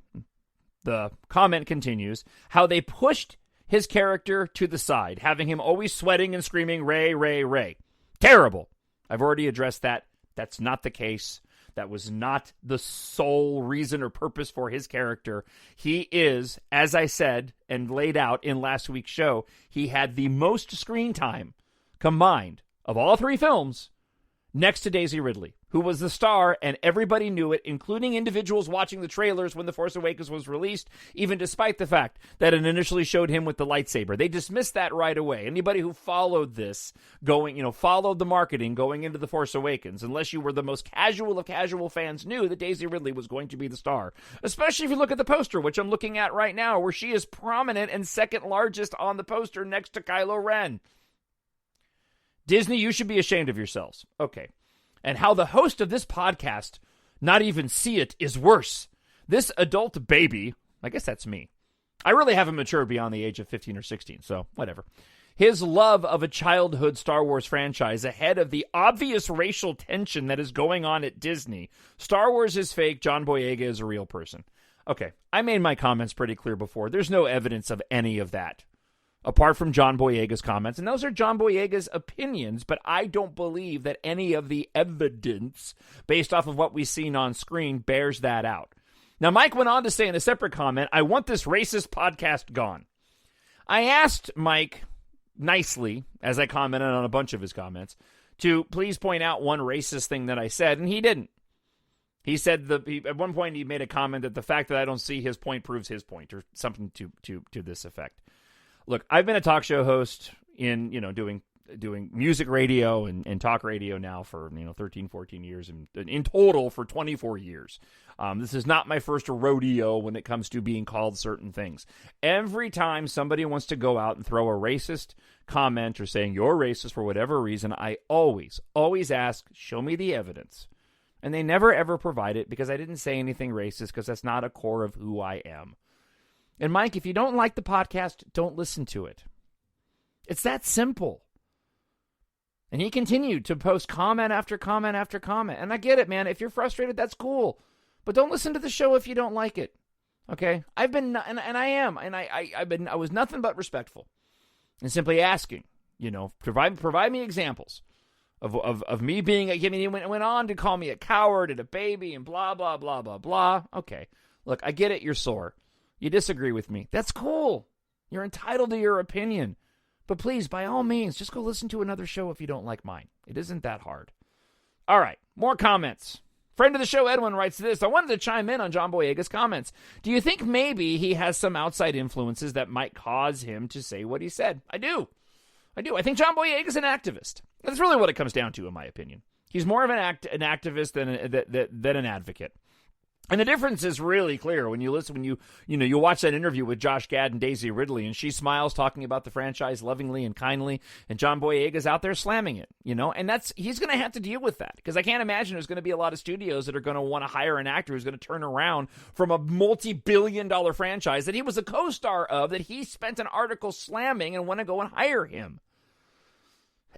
The comment continues, how they pushed his character to the side, having him always sweating and screaming, Ray, Ray, Ray. Terrible. I've already addressed that. That's not the case. That was not the sole reason or purpose for his character. He is, as I said and laid out in last week's show, he had the most screen time combined of all three films next to Daisy Ridley, who was the star, and everybody knew it, including individuals watching the trailers when The Force Awakens was released, even despite the fact that it initially showed him with the lightsaber. They dismissed that right away. Anybody who followed this, followed the marketing going into The Force Awakens, unless you were the most casual of casual fans, knew that Daisy Ridley was going to be the star. Especially if you look at the poster, which I'm looking at right now, where she is prominent and second largest on the poster next to Kylo Ren. Disney, you should be ashamed of yourselves. Okay. And how the host of this podcast not even see it is worse. This adult baby, I guess that's me. I really haven't matured beyond the age of 15 or 16, so whatever. His love of a childhood Star Wars franchise ahead of the obvious racial tension that is going on at Disney. Star Wars is fake. John Boyega is a real person. Okay, I made my comments pretty clear before. There's no evidence of any of that, apart from John Boyega's comments. And those are John Boyega's opinions, but I don't believe that any of the evidence, based off of what we've seen on screen, bears that out. Now, Mike went on to say in a separate comment, I want this racist podcast gone. I asked Mike nicely, as I commented on a bunch of his comments, to please point out one racist thing that I said, and he didn't. He said at one point he made a comment that the fact that I don't see his point proves his point, or something to this effect. Look, I've been a talk show host in, doing music radio and talk radio now for, 13, 14 years, and in total for 24 years. This is not my first rodeo when it comes to being called certain things. Every time somebody wants to go out and throw a racist comment or saying you're racist for whatever reason, I always ask, show me the evidence. And they never, ever provide it because I didn't say anything racist, because that's not a core of who I am. And Mike, if you don't like the podcast, don't listen to it. It's that simple. And he continued to post comment after comment after comment. And I get it, man. If you're frustrated, that's cool. But don't listen to the show if you don't like it. Okay? I've been, and I am, and I was nothing but respectful. And simply asking, provide me examples of me being, he went on to call me a coward and a baby and blah, blah, blah, blah, blah. Okay. Look, I get it. You're sore. You disagree with me. That's cool. You're entitled to your opinion. But please, by all means, just go listen to another show if you don't like mine. It isn't that hard. All right, more comments. Friend of the show, Edwin, writes this. I wanted to chime in on John Boyega's comments. Do you think maybe he has some outside influences that might cause him to say what he said? I do. I think John Boyega's an activist. That's really what it comes down to, in my opinion. He's more of an activist than an advocate. And the difference is really clear when you listen, you watch that interview with Josh Gad and Daisy Ridley, and she smiles talking about the franchise lovingly and kindly, and John Boyega's out there slamming it, and he's going to have to deal with that, because I can't imagine there's going to be a lot of studios that are going to want to hire an actor who's going to turn around from a multi-billion-dollar franchise that he was a co-star of, that he spent an article slamming, and want to go and hire him.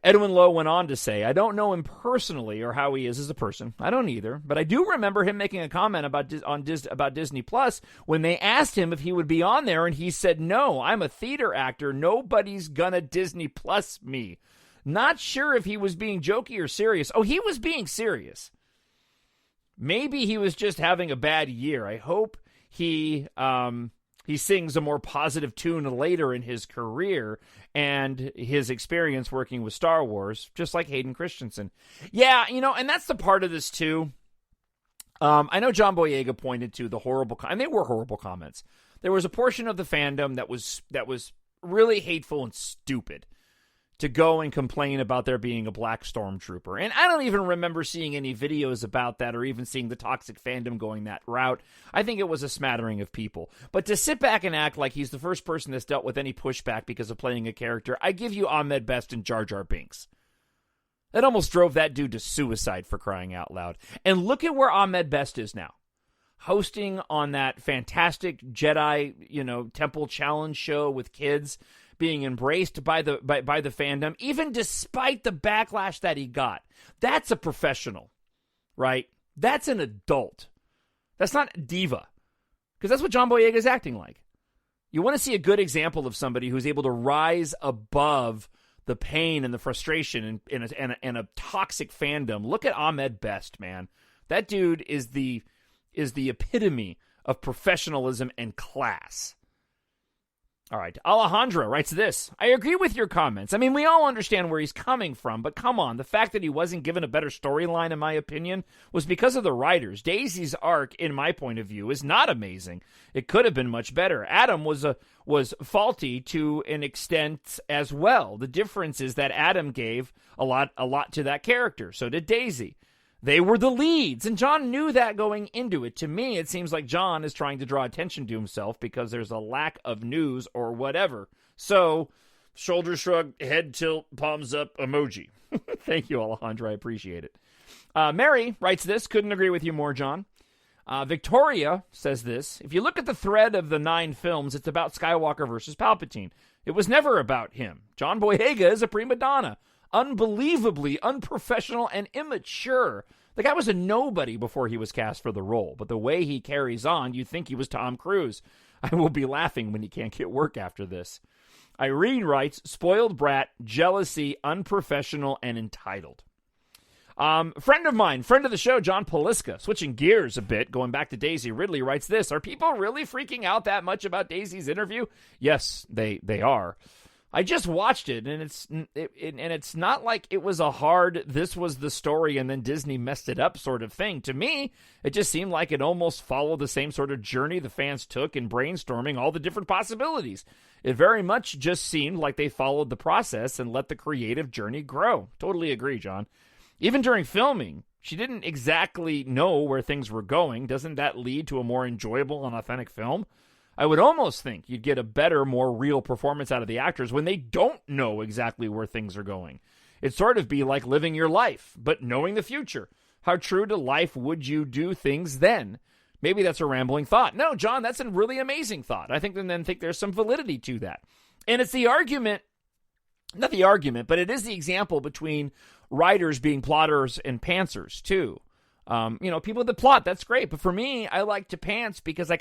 Edwin Lowe went on to say, I don't know him personally or how he is as a person. I don't either. But I do remember him making a comment about Disney Plus when they asked him if he would be on there, and he said, no, I'm a theater actor. Nobody's gonna Disney Plus me. Not sure if he was being jokey or serious. Oh, he was being serious. Maybe he was just having a bad year. I hope he sings a more positive tune later in his career and his experience working with Star Wars, just like Hayden Christensen. Yeah, and that's the part of this, too. I know John Boyega pointed to the horrible, and they were horrible comments. There was a portion of the fandom that was really hateful and stupid to go and complain about there being a black stormtrooper. And I don't even remember seeing any videos about that or even seeing the toxic fandom going that route. I think it was a smattering of people. But to sit back and act like he's the first person that's dealt with any pushback because of playing a character, I give you Ahmed Best and Jar Jar Binks. That almost drove that dude to suicide, for crying out loud. And look at where Ahmed Best is now. Hosting on that fantastic Jedi, Temple Challenge show with kids. being embraced by the fandom, even despite the backlash that he got. That's a professional, right? That's an adult. That's not a diva, because that's what John Boyega is acting like. You want to see a good example of somebody who's able to rise above the pain and the frustration and a toxic fandom. Look at Ahmed Best, man. That dude is the epitome of professionalism and class. All right, Alejandra writes this. I agree with your comments. I mean, we all understand where he's coming from, but come on, the fact that he wasn't given a better storyline, in my opinion, was because of the writers. Daisy's arc, in my point of view, is not amazing. It could have been much better. Adam was faulty to an extent as well. The difference is that Adam gave a lot to that character. So did Daisy. They were the leads, and John knew that going into it. To me, it seems like John is trying to draw attention to himself because there's a lack of news or whatever. So, shoulder shrug, head tilt, palms up emoji. Thank you, Alejandra. I appreciate it. Mary writes this. Couldn't agree with you more, John. Victoria says this. If you look at the thread of the 9 films, it's about Skywalker versus Palpatine. It was never about him. John Boyega is a prima donna. Unbelievably unprofessional and immature. The guy was a nobody before he was cast for the role, but the way he carries on, you'd think he was Tom Cruise. I will be laughing when he can't get work after this. Irene writes, spoiled brat, jealousy, unprofessional, and entitled. Friend of mine, friend of the show, John Poliska, switching gears a bit, going back to Daisy Ridley, writes this. Are people really freaking out that much about Daisy's interview? Yes, they are. I just watched it, and it's not like it was a hard, this was the story, and then Disney messed it up sort of thing. To me, it just seemed like it almost followed the same sort of journey the fans took in brainstorming all the different possibilities. It very much just seemed like they followed the process and let the creative journey grow. Totally agree, John. Even during filming, she didn't exactly know where things were going. Doesn't that lead to a more enjoyable and authentic film? I would almost think you'd get a better, more real performance out of the actors when they don't know exactly where things are going. It'd sort of be like living your life, but knowing the future. How true to life would you do things then? Maybe that's a rambling thought. No, John, that's a really amazing thought. I think there's some validity to that. And it's the argument, not the argument, but it is the example between writers being plotters and pantsers, too. People that plot, that's great. But for me, I like to pants because I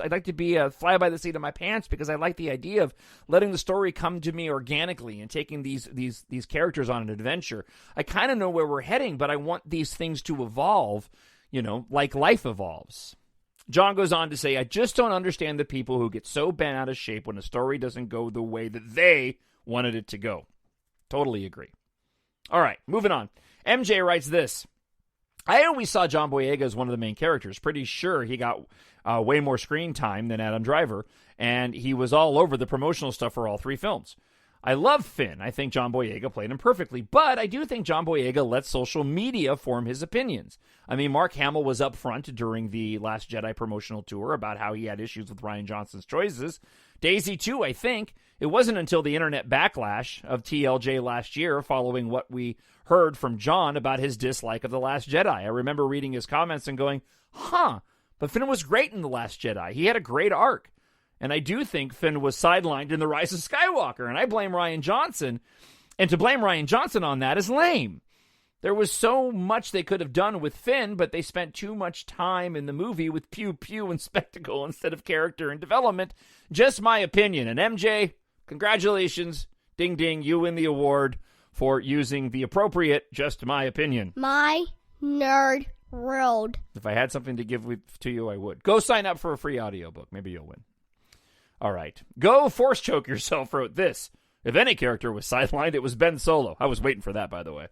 like to be a fly by the seat of my pants because I like the idea of letting the story come to me organically and taking these characters on an adventure. I kind of know where we're heading, but I want these things to evolve, like life evolves. John goes on to say, I just don't understand the people who get so bent out of shape when a story doesn't go the way that they wanted it to go. Totally agree. All right, moving on. MJ writes this. I always saw John Boyega as one of the main characters. Pretty sure he got way more screen time than Adam Driver, and he was all over the promotional stuff for all 3 films. I love Finn. I think John Boyega played him perfectly, but I do think John Boyega let social media form his opinions. I mean, Mark Hamill was up front during the Last Jedi promotional tour about how he had issues with Rian Johnson's choices. Daisy, too, I think. It wasn't until the internet backlash of TLJ last year, following what we heard from John about his dislike of The Last Jedi. I remember reading his comments and going, but Finn was great in The Last Jedi. He had a great arc. And I do think Finn was sidelined in The Rise of Skywalker, and I blame Rian Johnson. And to blame Rian Johnson on that is lame. There was so much they could have done with Finn, but they spent too much time in the movie with pew-pew and spectacle instead of character and development. Just my opinion. And MJ, congratulations. Ding, ding, you win the award for using the appropriate just my opinion. My nerd world. If I had something to give to you, I would. Go sign up for a free audiobook. Maybe you'll win. All right. Go Force Choke Yourself wrote this. If any character was sidelined, it was Ben Solo. I was waiting for that, by the way.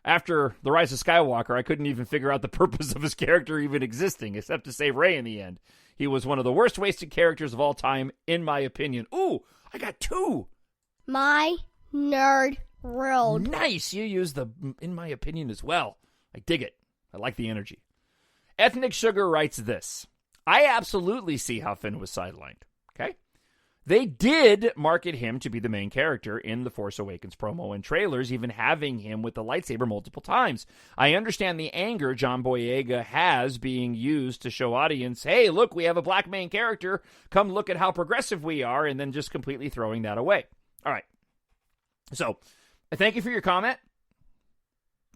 After The Rise of Skywalker, I couldn't even figure out the purpose of his character even existing, except to save Rey in the end. He was one of the worst wasted characters of all time, in my opinion. Ooh, I got 2. My nerd world. Nice. You used the in my opinion as well. I dig it. I like the energy. Ethnic Sugar writes this. I absolutely see how Finn was sidelined. Okay? They did market him to be the main character in the Force Awakens promo and trailers, even having him with the lightsaber multiple times. I understand the anger John Boyega has being used to show audience, hey, look, we have a black main character. Come look at how progressive we are, and then just completely throwing that away. All right. So, I thank you for your comment.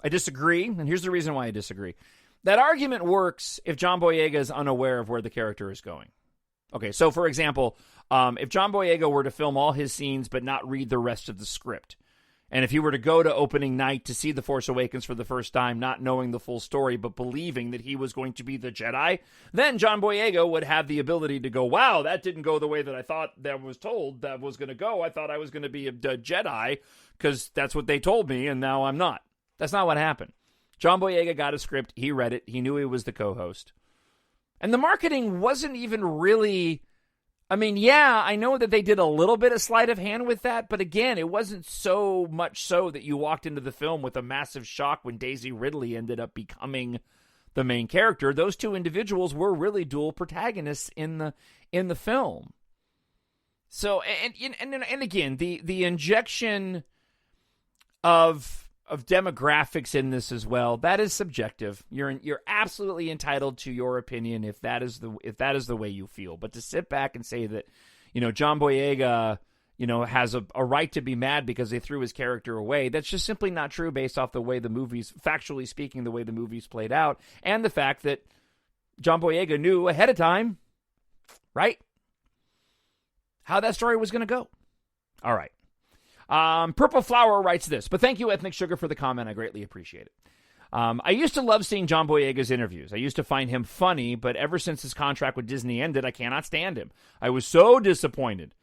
I disagree, and here's the reason why I disagree. That argument works if John Boyega is unaware of where the character is going. Okay, so for example, if John Boyega were to film all his scenes but not read the rest of the script, and if he were to go to opening night to see The Force Awakens for the first time, not knowing the full story, but believing that he was going to be the Jedi, then John Boyega would have the ability to go, wow, that didn't go the way that I thought that was told that was going to go. I thought I was going to be a Jedi because that's what they told me, and now I'm not. That's not what happened. John Boyega got a script. He read it. He knew he was the co-host. And the marketing wasn't even really... I mean, yeah, I know that they did a little bit of sleight of hand with that, but again, it wasn't so much so that you walked into the film with a massive shock when Daisy Ridley ended up becoming the main character. Those two individuals were really dual protagonists in the film. So, and again, the injection of demographics in this as well, that is subjective. You're absolutely entitled to your opinion if that is the way you feel. But to sit back and say that, John Boyega, has a right to be mad because they threw his character away, that's just simply not true based off the way the movies, factually speaking, the way the movies played out, and the fact that John Boyega knew ahead of time, right, how that story was going to go. All right. Purple Flower writes this, but thank you, Ethnic Sugar, for the comment. I greatly appreciate it. I used to love seeing John Boyega's interviews. I used to find him funny, but ever since his contract with Disney ended, I cannot stand him. I was so disappointed.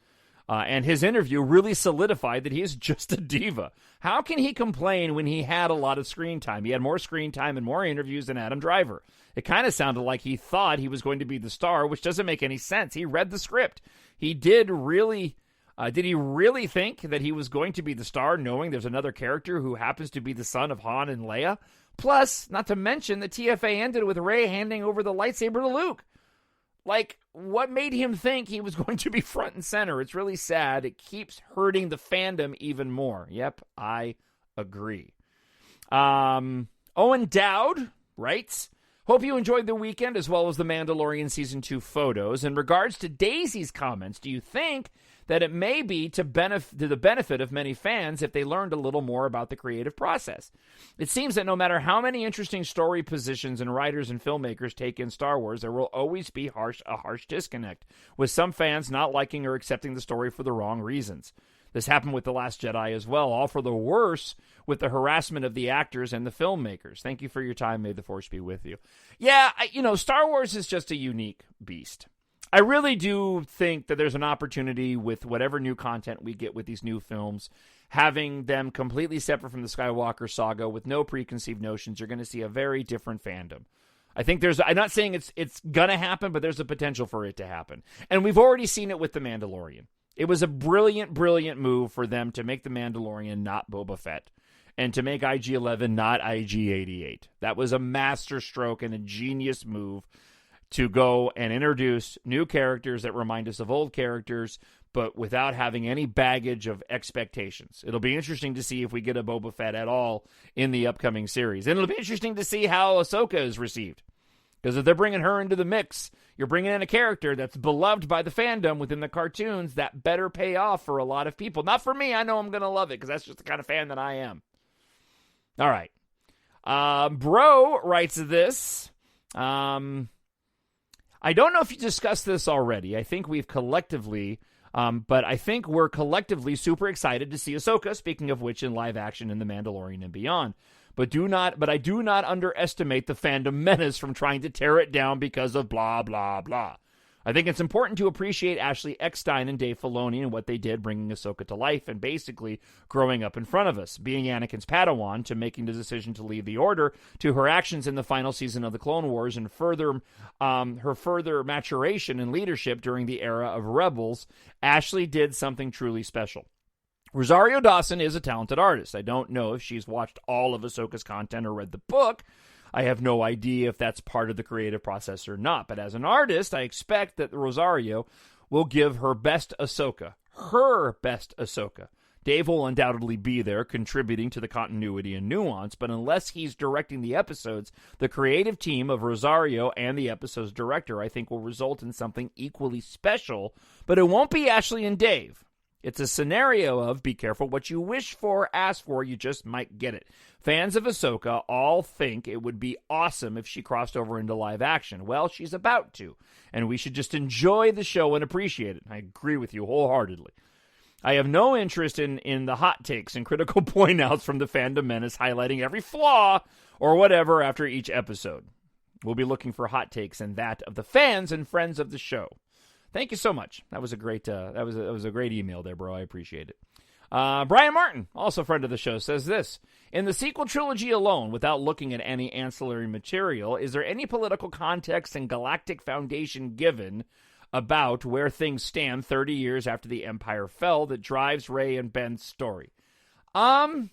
And his interview really solidified that he is just a diva. How can he complain when he had a lot of screen time? He had more screen time and more interviews than Adam Driver. It kind of sounded like he thought he was going to be the star, which doesn't make any sense. He read the script. He did he really think that he was going to be the star, knowing there's another character who happens to be the son of Han and Leia? Plus, not to mention, the TFA ended with Rey handing over the lightsaber to Luke. Like, what made him think he was going to be front and center? It's really sad. It keeps hurting the fandom even more. Yep, I agree. Owen Dowd writes, hope you enjoyed the weekend as well as the Mandalorian Season 2 photos. In regards to Daisy's comments, do you think that it may be to the benefit of many fans if they learned a little more about the creative process? It seems that no matter how many interesting story positions and writers and filmmakers take in Star Wars, there will always be a harsh disconnect, with some fans not liking or accepting the story for the wrong reasons. This happened with The Last Jedi as well, all for the worse with the harassment of the actors and the filmmakers. Thank you for your time. May the Force be with you. Yeah, Star Wars is just a unique beast. I really do think that there's an opportunity with whatever new content we get with these new films, having them completely separate from the Skywalker saga with no preconceived notions. You're going to see a very different fandom. I think I'm not saying it's going to happen, but there's a potential for it to happen. And we've already seen it with The Mandalorian. It was a brilliant, brilliant move for them to make The Mandalorian not Boba Fett and to make IG-11 not IG-88. That was a master stroke and a genius move to go and introduce new characters that remind us of old characters, but without having any baggage of expectations. It'll be interesting to see if we get a Boba Fett at all in the upcoming series. And it'll be interesting to see how Ahsoka is received. Because if they're bringing her into the mix, you're bringing in a character that's beloved by the fandom within the cartoons, that better pay off for a lot of people. Not for me. I know I'm going to love it because that's just the kind of fan that I am. All right. Bro writes this. I don't know if you discussed this already. I think we've collectively, but I think we're collectively super excited to see Ahsoka, speaking of which, in live action in The Mandalorian and beyond. But I do not underestimate the fandom menace from trying to tear it down because of blah, blah, blah. I think it's important to appreciate Ashley Eckstein and Dave Filoni and what they did, bringing Ahsoka to life and basically growing up in front of us, being Anakin's Padawan, to making the decision to leave the Order, to her actions in the final season of the Clone Wars, and her further maturation and leadership during the era of Rebels. Ashley did something truly special. Rosario Dawson is a talented artist. I don't know if she's watched all of Ahsoka's content or read the book. I have no idea if that's part of the creative process or not. But as an artist, I expect that Rosario will give her best Ahsoka. Dave will undoubtedly be there, contributing to the continuity and nuance, but unless he's directing the episodes, the creative team of Rosario and the episode's director, I think, will result in something equally special, but it won't be Ashley and Dave. It's a scenario of be careful what you wish for, ask for, you just might get it. Fans of Ahsoka all think it would be awesome if she crossed over into live action. Well, she's about to, and we should just enjoy the show and appreciate it. I agree with you wholeheartedly. I have no interest in the hot takes and critical point-outs from the fandom menace highlighting every flaw or whatever after each episode. We'll be looking for hot takes and that of the fans and friends of the show. Thank you so much. That was a great that was a great email there, bro. I appreciate it. Brian Martin, also friend of the show, says this. In the sequel trilogy alone, without looking at any ancillary material, is there any political context and galactic foundation given about where things stand 30 years after the Empire fell that drives Rey and Ben's story? No,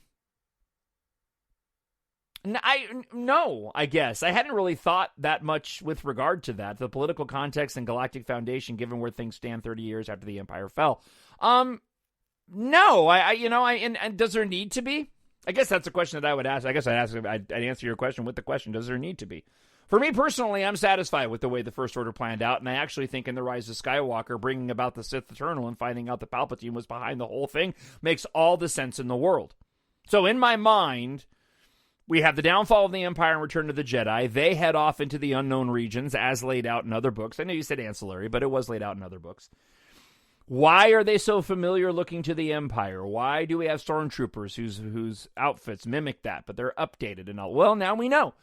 I guess. I hadn't really thought that much with regard to that. The political context and galactic foundation given where things stand 30 years after the Empire fell. No, and does there need to be? I guess that's a question that I would ask. I guess I'd answer your question with the question, does there need to be? For me personally, I'm satisfied with the way the First Order planned out, and I actually think in The Rise of Skywalker, bringing about the Sith Eternal and finding out that Palpatine was behind the whole thing makes all the sense in the world. So in my mind, we have the downfall of the Empire and Return of the Jedi. They head off into the unknown regions as laid out in other books. I know you said ancillary, but it was laid out in other books. Why are they so familiar looking to the Empire? Why do we have stormtroopers whose outfits mimic that, but they're updated and all? Well, now we know.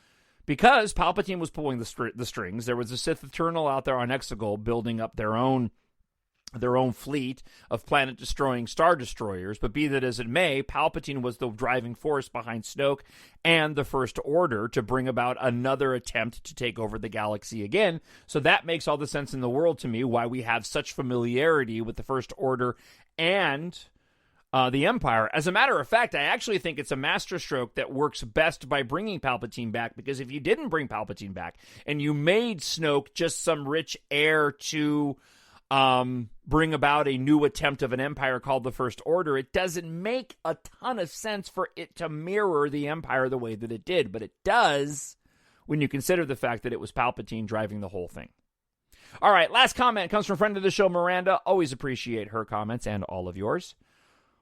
Because Palpatine was pulling the strings, there was a Sith Eternal out there on Exegol building up their own fleet of planet-destroying Star Destroyers, but be that as it may, Palpatine was the driving force behind Snoke and the First Order to bring about another attempt to take over the galaxy again. So that makes all the sense in the world to me why we have such familiarity with the First Order and the Empire. As a matter of fact, I actually think it's a masterstroke that works best by bringing Palpatine back, because if you didn't bring Palpatine back and you made Snoke just some rich heir to bring about a new attempt of an empire called the First Order, it doesn't make a ton of sense for it to mirror the Empire the way that it did, but it does when you consider the fact that it was Palpatine driving the whole thing. All right, last comment comes from friend of the show, Miranda. Always appreciate her comments and all of yours.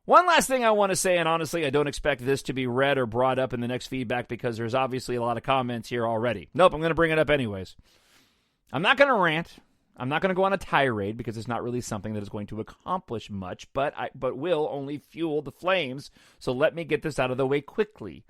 One last thing I want to say, and honestly, I don't expect this to be read or brought up in the next feedback because there's obviously a lot of comments here already. Nope, I'm going to bring it up anyways. I'm not going to rant. I'm not going to go on a tirade because it's not really something that is going to accomplish much, but will only fuel the flames. So let me get this out of the way quickly.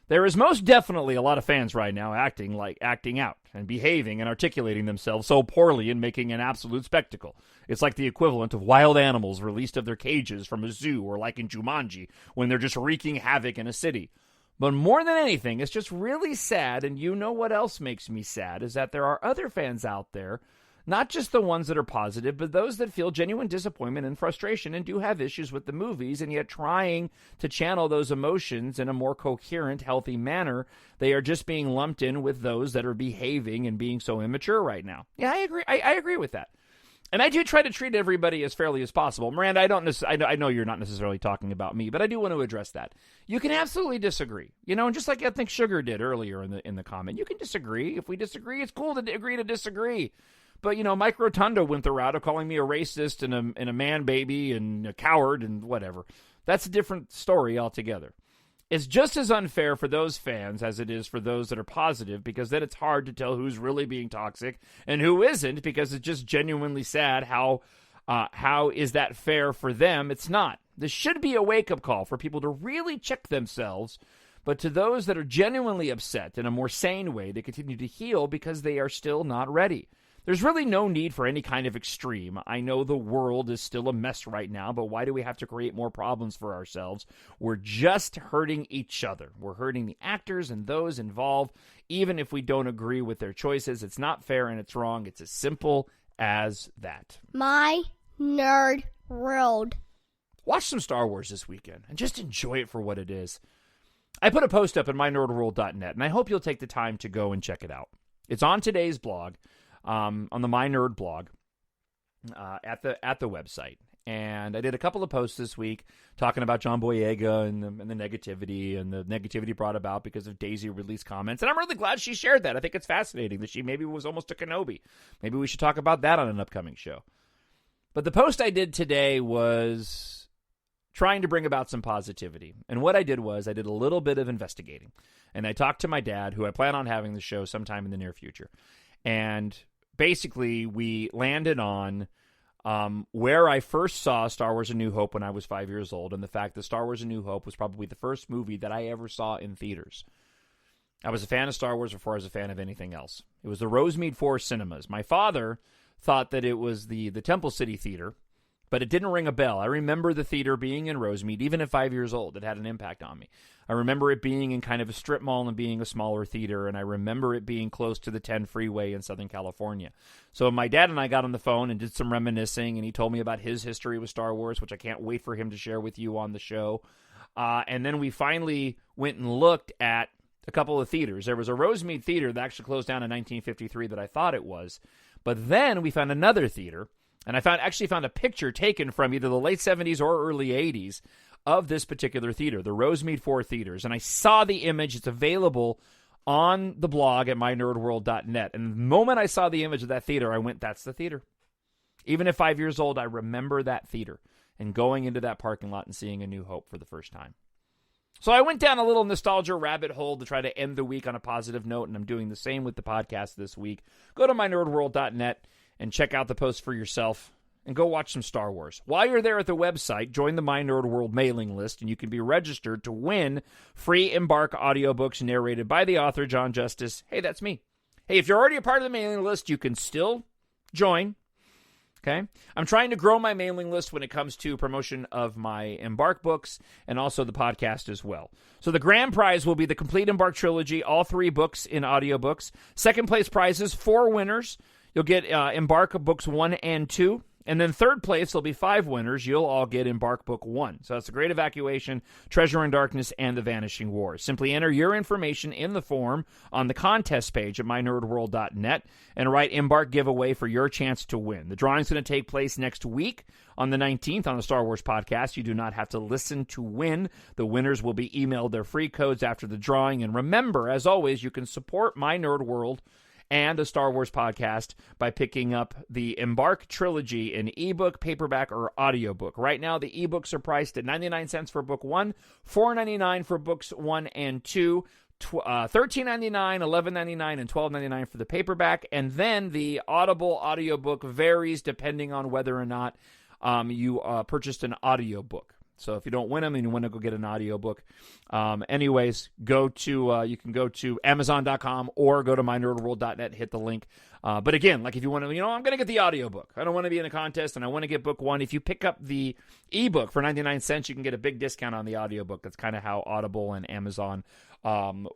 There is most definitely a lot of fans right now acting out and behaving and articulating themselves so poorly and making an absolute spectacle. It's like the equivalent of wild animals released of their cages from a zoo, or like in Jumanji when they're just wreaking havoc in a city. But more than anything, it's just really sad, and you know what else makes me sad, is that there are other fans out there, not just the ones that are positive, but those that feel genuine disappointment and frustration and do have issues with the movies, and yet trying to channel those emotions in a more coherent, healthy manner, they are just being lumped in with those that are behaving and being so immature right now. Yeah, I agree. I agree with that. And I do try to treat everybody as fairly as possible. Miranda, I know you're not necessarily talking about me, but I do want to address that. You can absolutely disagree. And just like I think Sugar did earlier in the comment, you can disagree. If we disagree, it's cool to agree to disagree. But, Mike Rotundo went the route of calling me a racist and a man baby and a coward and whatever. That's a different story altogether. It's just as unfair for those fans as it is for those that are positive, because then it's hard to tell who's really being toxic and who isn't, because it's just genuinely sad how is that fair for them? It's not. This should be a wake-up call for people to really check themselves, but to those that are genuinely upset in a more sane way, they continue to heal because they are still not ready. There's really no need for any kind of extreme. I know the world is still a mess right now, but why do we have to create more problems for ourselves? We're just hurting each other. We're hurting the actors and those involved, even if we don't agree with their choices. It's not fair and it's wrong. It's as simple as that. My Nerd World. Watch some Star Wars this weekend and just enjoy it for what it is. I put a post up at mynerdworld.net, and I hope you'll take the time to go and check it out. It's on today's blog. On the My Nerd blog at the website. And I did a couple of posts this week talking about John Boyega and the negativity brought about because of Daisy Ridley's comments. And I'm really glad she shared that. I think it's fascinating that she maybe was almost a Kenobi. Maybe we should talk about that on an upcoming show. But the post I did today was trying to bring about some positivity. And what I did was I did a little bit of investigating. And I talked to my dad, who I plan on having the show sometime in the near future. And basically, we landed on where I first saw Star Wars A New Hope when I was 5 years old, and the fact that Star Wars A New Hope was probably the first movie that I ever saw in theaters. I was a fan of Star Wars before I was a fan of anything else. It was the Rosemead 4 cinemas. My father thought that it was the Temple City Theater, but it didn't ring a bell. I remember the theater being in Rosemead. Even at 5 years old, it had an impact on me. I remember it being in kind of a strip mall and being a smaller theater, and I remember it being close to the 10 freeway in Southern California. So my dad and I got on the phone and did some reminiscing, and he told me about his history with Star Wars, which I can't wait for him to share with you on the show. And then we finally went and looked at a couple of theaters. There was a Rosemead theater that actually closed down in 1953 that I thought it was. But then we found another theater, and I actually found a picture taken from either the late 70s or early 80s of this particular theater, the Rosemead 4 theaters. And I saw the image. It's available on the blog at mynerdworld.net. And the moment I saw the image of that theater, I went, that's the theater. Even at 5 years old, I remember that theater and going into that parking lot and seeing A New Hope for the first time. So I went down a little nostalgia rabbit hole to try to end the week on a positive note, and I'm doing the same with the podcast this week. Go to mynerdworld.net and check out the post for yourself, and go watch some Star Wars. While you're there at the website, join the My Nerd World mailing list, and you can be registered to win free EMBARK audiobooks narrated by the author, John Justice. Hey, that's me. Hey, if you're already a part of the mailing list, you can still join. Okay? I'm trying to grow my mailing list when it comes to promotion of my EMBARK books and also the podcast as well. So the grand prize will be the complete EMBARK trilogy, all 3 books in audiobooks. Second place prizes, 4 winners. You'll get EMBARK books 1 and 2. And then third place, there'll be 5 winners. You'll all get EMBARK Book 1. So that's The Great Evacuation, Treasure in Darkness, and The Vanishing War. Simply enter your information in the form on the contest page at mynerdworld.net and write EMBARK giveaway for your chance to win. The drawing's going to take place next week on the 19th on the Star Wars podcast. You do not have to listen to win. The winners will be emailed their free codes after the drawing. And remember, as always, you can support My Nerd World and the Star Wars podcast by picking up the EMBARK trilogy in ebook, paperback, or audiobook. Right now, the ebooks are priced at 99 cents for book 1, $4.99 for books 1 and 2, $13.99, $11.99, and $12.99 for the paperback. And then the Audible audiobook varies depending on whether or not you purchased an audiobook. So if you don't win them and you want to go get an audiobook, anyways, you can go to Amazon.com or go to mynerdworld.net, hit the link. But again, like if you want to, I'm going to get the audiobook. I don't want to be in a contest and I want to get book 1. If you pick up the ebook for 99 cents, you can get a big discount on the audiobook. That's kind of how Audible and Amazon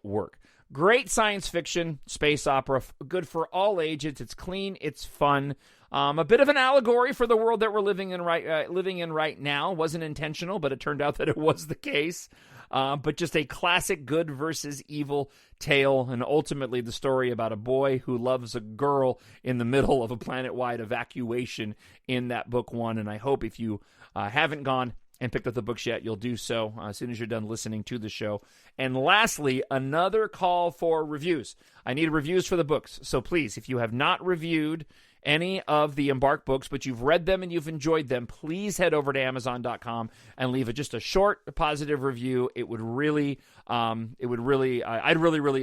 work. Great science fiction, space opera, good for all ages. It's clean, it's fun. A bit of an allegory for the world that we're living in right now. Wasn't intentional, but it turned out that it was the case. But just a classic good versus evil tale, and ultimately the story about a boy who loves a girl in the middle of a planet-wide evacuation in that book 1. And I hope if you haven't gone and picked up the books yet, you'll do so as soon as you're done listening to the show. And lastly, another call for reviews. I need reviews for the books. So please, if you have not reviewed any of the EMBARK books, but you've read them and you've enjoyed them, please head over to Amazon.com and leave just a short positive review. I'd really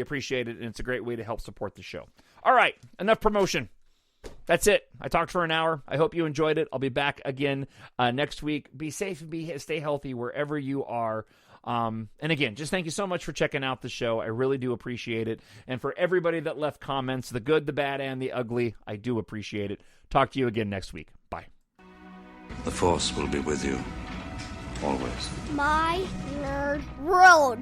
appreciate it, and it's a great way to help support the show. All right, enough promotion. That's it. I talked for an hour. I hope you enjoyed it. I'll be back again next week. Be safe and stay healthy wherever you are. And again, just thank you so much for checking out the show. I really do appreciate it. And for everybody that left comments, the good, the bad, and the ugly, I do appreciate it. Talk to you again next week. Bye. The Force will be with you, always. My Nerd World.